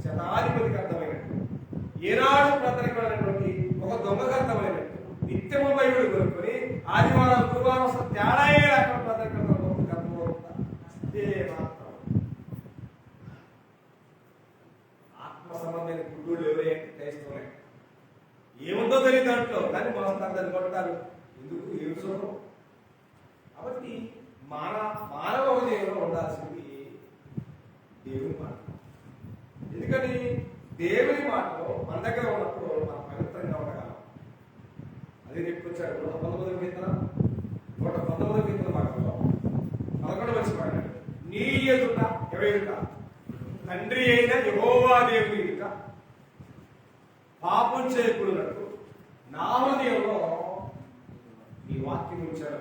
S2: శతాధిపతికి అర్థమైనట్టు, ఏనాడు ప్రార్థనకు వెళ్ళినటువంటి ఒక దొంగకు అర్థమైనట్టు, నిత్యము బైబిల్ కొనుక్కొని ఆదివారం గురువారం అసలు తేడా అక్కడ ప్రార్థనకు ఆత్మ సంబంధమైన గుడ్డోళ్ళు ఎవరైతే క్రైస్తవులే ఏముందో తెలియదు దాంట్లో, కానీ మోస్తారు, దాన్ని కొడతారు. ఎందుకు? ఏమి చూడరు. కాబట్టి మానవ హృదయంలో ఉండాల్సింది దేవుని మాట. ఎందుకని? దేవుని మాటలో మన దగ్గర ఉన్నప్పుడు మనం పవిత్రంగా ఉండగలం. అది చెప్పుకొచ్చాడు 119 కీర్తన మాటలో 11 వచ్చి పాడాడు. నీ ఎదుట ఎవరుట తండ్రి అయిన యెహోవా దేవుని ఎదుట పాపం చేయకూడదు నా హృదయంలో నీ వాక్యం ఉంచాడు.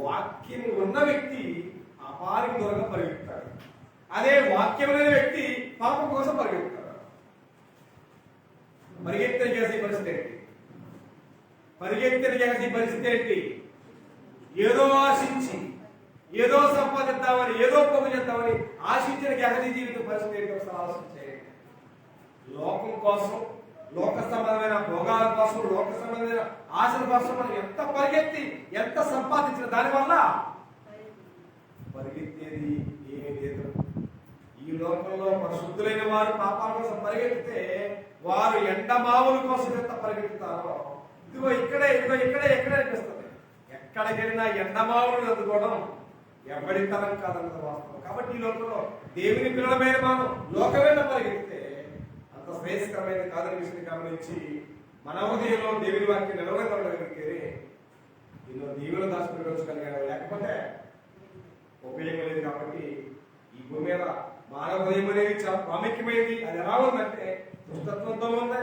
S2: వాక్యం ఉన్న వ్యక్తి అపారికి దూరంగా పరిగెత్తాడు. అదే వాక్యం లేని వ్యక్తి పాపం కోసం పరిగెత్తాడు. పరిగెత్తిన చేసే పరిస్థితి ఏంటి? ఏదో ఆశించి, ఏదో సంపాదిద్దామని, ఏదో పొగ చేద్దామని ఆశించిన గహజీ జీవితం పరిస్థితి ఏంటి? ఒకసారి ఆలోచించేయండి. లోకం కోసం, లోక సంబంధమైన భోగాల కోసం, లోక సంబంధమైన ఆశల కోసం మనం ఎంత పరిగెత్తి, ఎంత సంపాదించిన దానివల్ల పరిగెత్తేది ఏమీ లేదు. ఈ లోకంలో పరిశుద్ధులైన వారు పాపాల కోసం పరిగెత్తితే వారు ఎండమావుల కోసం ఎంత పరిగెత్తుతారో ఇదిగో ఇక్కడే అనిపిస్తుంది. ఎక్కడికి వెళ్ళినా ఎండమావులు అందుకోవడం ఎవరి తరం కాదన్నది వాస్తవం. కాబట్టి ఈ లోకంలో దేవుని పిల్లలమైన మనం లోకమైన పరిగెత్తితే అంత శ్రేయస్కరమైన కాదని విషయాన్ని గమనించి మన హృదయంలో దేవుని వాక్యం నిలవగలిగితే ఎన్నో దీవులు దాచుకోగలిగారు. లేకపోతే ఉపయోగం లేదు. కాబట్టి ఈ భూమి మీద మానవ హృదయం అనేది చాలా ప్రాముఖ్యమైనది. అది ఎలా ఉందంటే దుష్టత్వంతో ఉంది,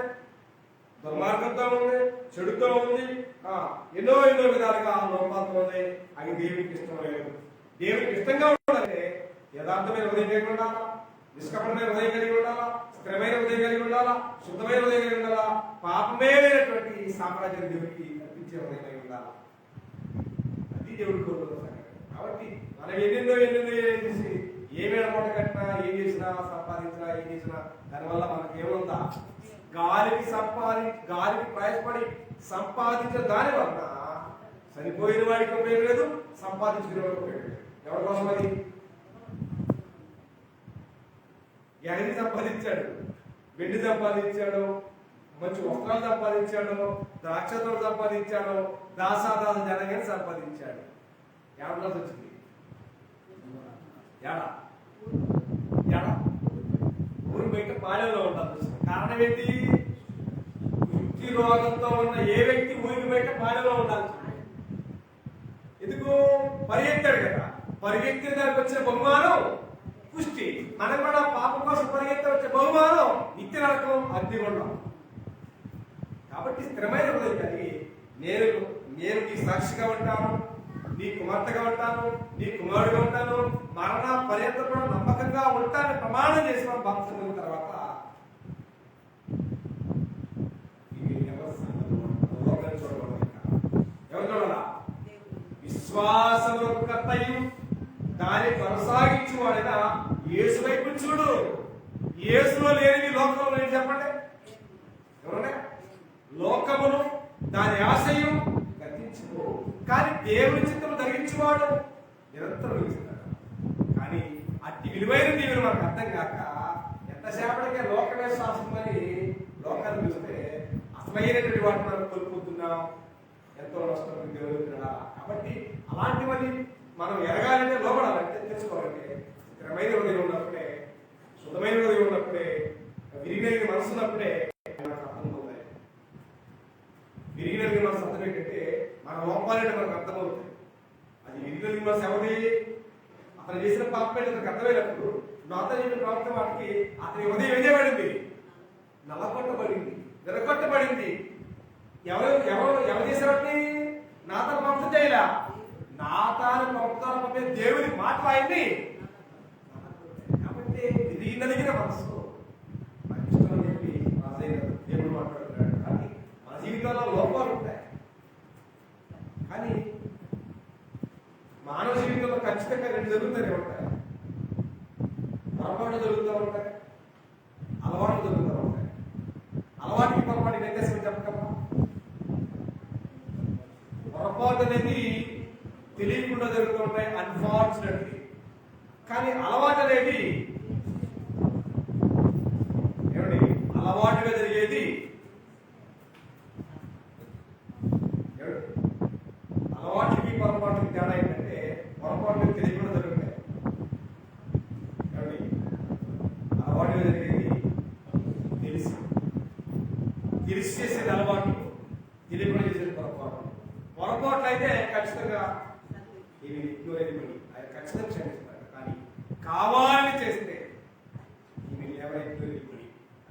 S2: దుర్మార్గంతో ఉంది, చెడుతో ఉంది, ఎన్నో విధాలుగా లోపాలతో ఉంది. అది దేవునికి ఇష్టం లేదు. దేవునికి ఇష్టంగా ఉండాలంటే యథార్థమైన హృదయం కలిగి ఉండాలా, నిష్కపటమైన హృదయం కలిగి ఉండాలా, స్థిరమైన హృదయం కలిగి ఉండాలా, శుద్ధమైన హృదయం కలిగి ఉండాలా, పాపమే లేనటువంటి సామ్రాజ్యం దేవుడికి కల్పించే హృదయం కలిగి ఉండాలా. అది దేవుడు కోరుకుంటున్నాడు. కాబట్టి మనం ఎన్నెన్నో చేసి ఏమేడ మూట కట్టినా, ఏం చేసినా, సంపాదించినా, ఏం చేసినా దానివల్ల మనకి ఏముందా? గాలికి ప్రయాసపడి సంపాదించిన దాని వల్ల చనిపోయిన వాడికి ఉపయోగం లేదు, సంపాదించిన వాడికి ఉపయోగం లేదు. ఎవరి కోసం అది? ఎన్ని సంపాదించాడు? వెండి సంపాదించాడు, మంచి వస్త్రాలు సంపాదించాడు, ద్రాక్షతలు సంపాదించాడు, దాసాదాస జనగాన్ని సంపాదించాడు. ఏడాది వచ్చింది. ఊరి బయట పాలెంలో ఉంటారు. కారణం ఏంటి? వృత్తి రోగంతో ఉన్న ఏ వ్యక్తి ఊరికి బయట పాలెంలో ఉండాలి. ఎందుకు? పరిగెత్తాడు కదా. పరిగెత్తిన దానికి వచ్చిన బహుమానం పుష్టి. మనం కూడా పాపం కోసం పరిగెత్తే వచ్చే బహుమానం నిత్య నరకం, అగ్నిగుండం. కాబట్టి స్థిరమైన హృదయం కలిగి నేను నేను నీ సాక్షిగా ఉంటాను, నీ కుమార్తెగా ఉంటాను, నీ కుమారుడిగా ఉంటాను, మరణ పర్యంతం కూడా నమ్మకంగా ఉంటానని ప్రమాణం చేసిన బాప్తిసం పొందిన తర్వాత ఎవరు చూడాలా? విశ్వాసంలో కర్తయు దాన్ని కొనసాగించువాడైనా యేసు వైపు చూడు. యేసులో లేనిది లోకంలో ఏంటి చెప్పండి? ఎవరన్నా లోకమును దాని ఆశయం గతించుకో, కానీ దేవుని చిత్తము ధరించువాడు నిరంతరం నిలుస్తున్నాడు. కానీ అట్టి విలువైన దేవుడు మనకు అర్థం కాక ఎంతసేపటికే లోకమే శాస్త్రం అని లోకాన్ని చూస్తే అసలైనటువంటి వాటిని మనం కోల్పోతున్నాం. ఎంతో నష్టం జరుగుతున్నా. కాబట్టి అలాంటివన్నీ మనం ఎరగాలంటే లోపడాలంటే తెలుసుకోవాలంటే స్థిరమైన హృదయం ఉన్నప్పుడే, శుద్ధమైన హృదయం ఉన్నప్పుడే, విరిగిన మనసు ఉన్నప్పుడే మనకు అర్థమవుతాయి. విరిగిన మనసు అర్థం ఏంటంటే మన లోపాలంటే మనకు అర్థమవుతాయి. అది విరిగిన మనసు ఎవరి అతను చేసిన పాపం అతనికి అర్థమైనప్పుడు నాతో చెప్పిన ప్రవర్తన వాటికి అతని ఉదయం ఏం చేయబడింది? నల్లకొట్టబడింది, విరగొట్టబడింది. ఎవరు ఎవరు ఎవరు చేసేవాడిని? నాతను పంప చేయలే. నాతాను పంపుతాను దేవుని మాట అయింది. కాబట్టి విరిగిన మనసు నాకు ఇష్టం అని చెప్పి దేవుడు మాట్లాడుతున్నాడు. కానీ మన జీవితంలో లోపాలు ఉంటాయి. కానీ మానవ జీవితంలో ఖచ్చితంగా రెండు జరుగుతూనే ఉంటాయి. పొరపాటు జరుగుతూ ఉంటాయి, అలవాట్లు జరుగుతూ ఉంటాయి. అలవాటుకి పొరపాటు వ్యత్యాసం చెప్పగలమా? పొరపాటు అనేది తెలియకుండా జరుగుతూ ఉంటాయి అన్ఫార్చునేట్లీ. కానీ అలవాటు అనేది ఏమండి? అలవాటుగా జరిగేది అలవాటుకి పొరపాటుకి తేడా ఏంటంటే పొరపాటు తెలియకుండా జరుగుతాయి. ఏమండి? అలవాటుగా జరిగేది తెలిసి చేసేది అలవాటు, తెలియకుండా చేసేది పొరపాటు. పొరపాట్లు అయితే ఖచ్చితంగా ఇవి ఆయన ఖచ్చితంగా క్షమిస్తారు. కానీ కావాలని చేస్తే ఇవి ఎవరైతే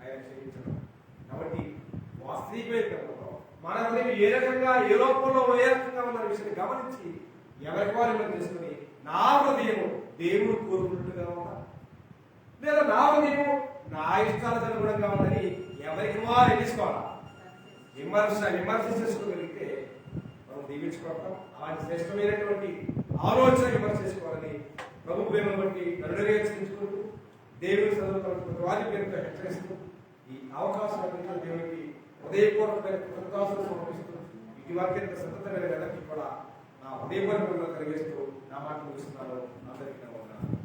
S2: ఆయన క్షమించడం. కాబట్టి వాస్తవికమైన మన ఏ రకంగా ఏ లోపంలో ఏ రకంగా ఉన్న విషయాన్ని గమనించి ఎవరికి వారిని చేసుకుని నా హృదయము దేవుడు కోరుకున్నట్టుగా ఉందా, లేదా నా హృదయము నా ఇష్టాలకు అనుగుణంగా ఉందని ఎవరికి వారు ఎన్నిసుకోవాలా? విమర్శ చేసుకోగలిగితే మనం దీవించుకోవటం. అలాంటి శ్రేష్టమైనటువంటి ఆలోచన విమర్శ చేసుకోవాలని ప్రభు ప్రేమను బట్టి నడుచుకుంటూ దేవుని చదువుతున్న వారి పేరుతో హెచ్చరిస్తూ ఈ అవకాశం దేవునికి హృదయపూర్వకమైన కృతజ్ఞతలు సమర్పిస్తూ ఇటు వాక్యంత సతతమైన వెనక్కి కూడా నా హృదయపూర్వకంగా కలిగిస్తూ నా మాట ముగిస్తున్నాను. అందరికీ నమస్కారం.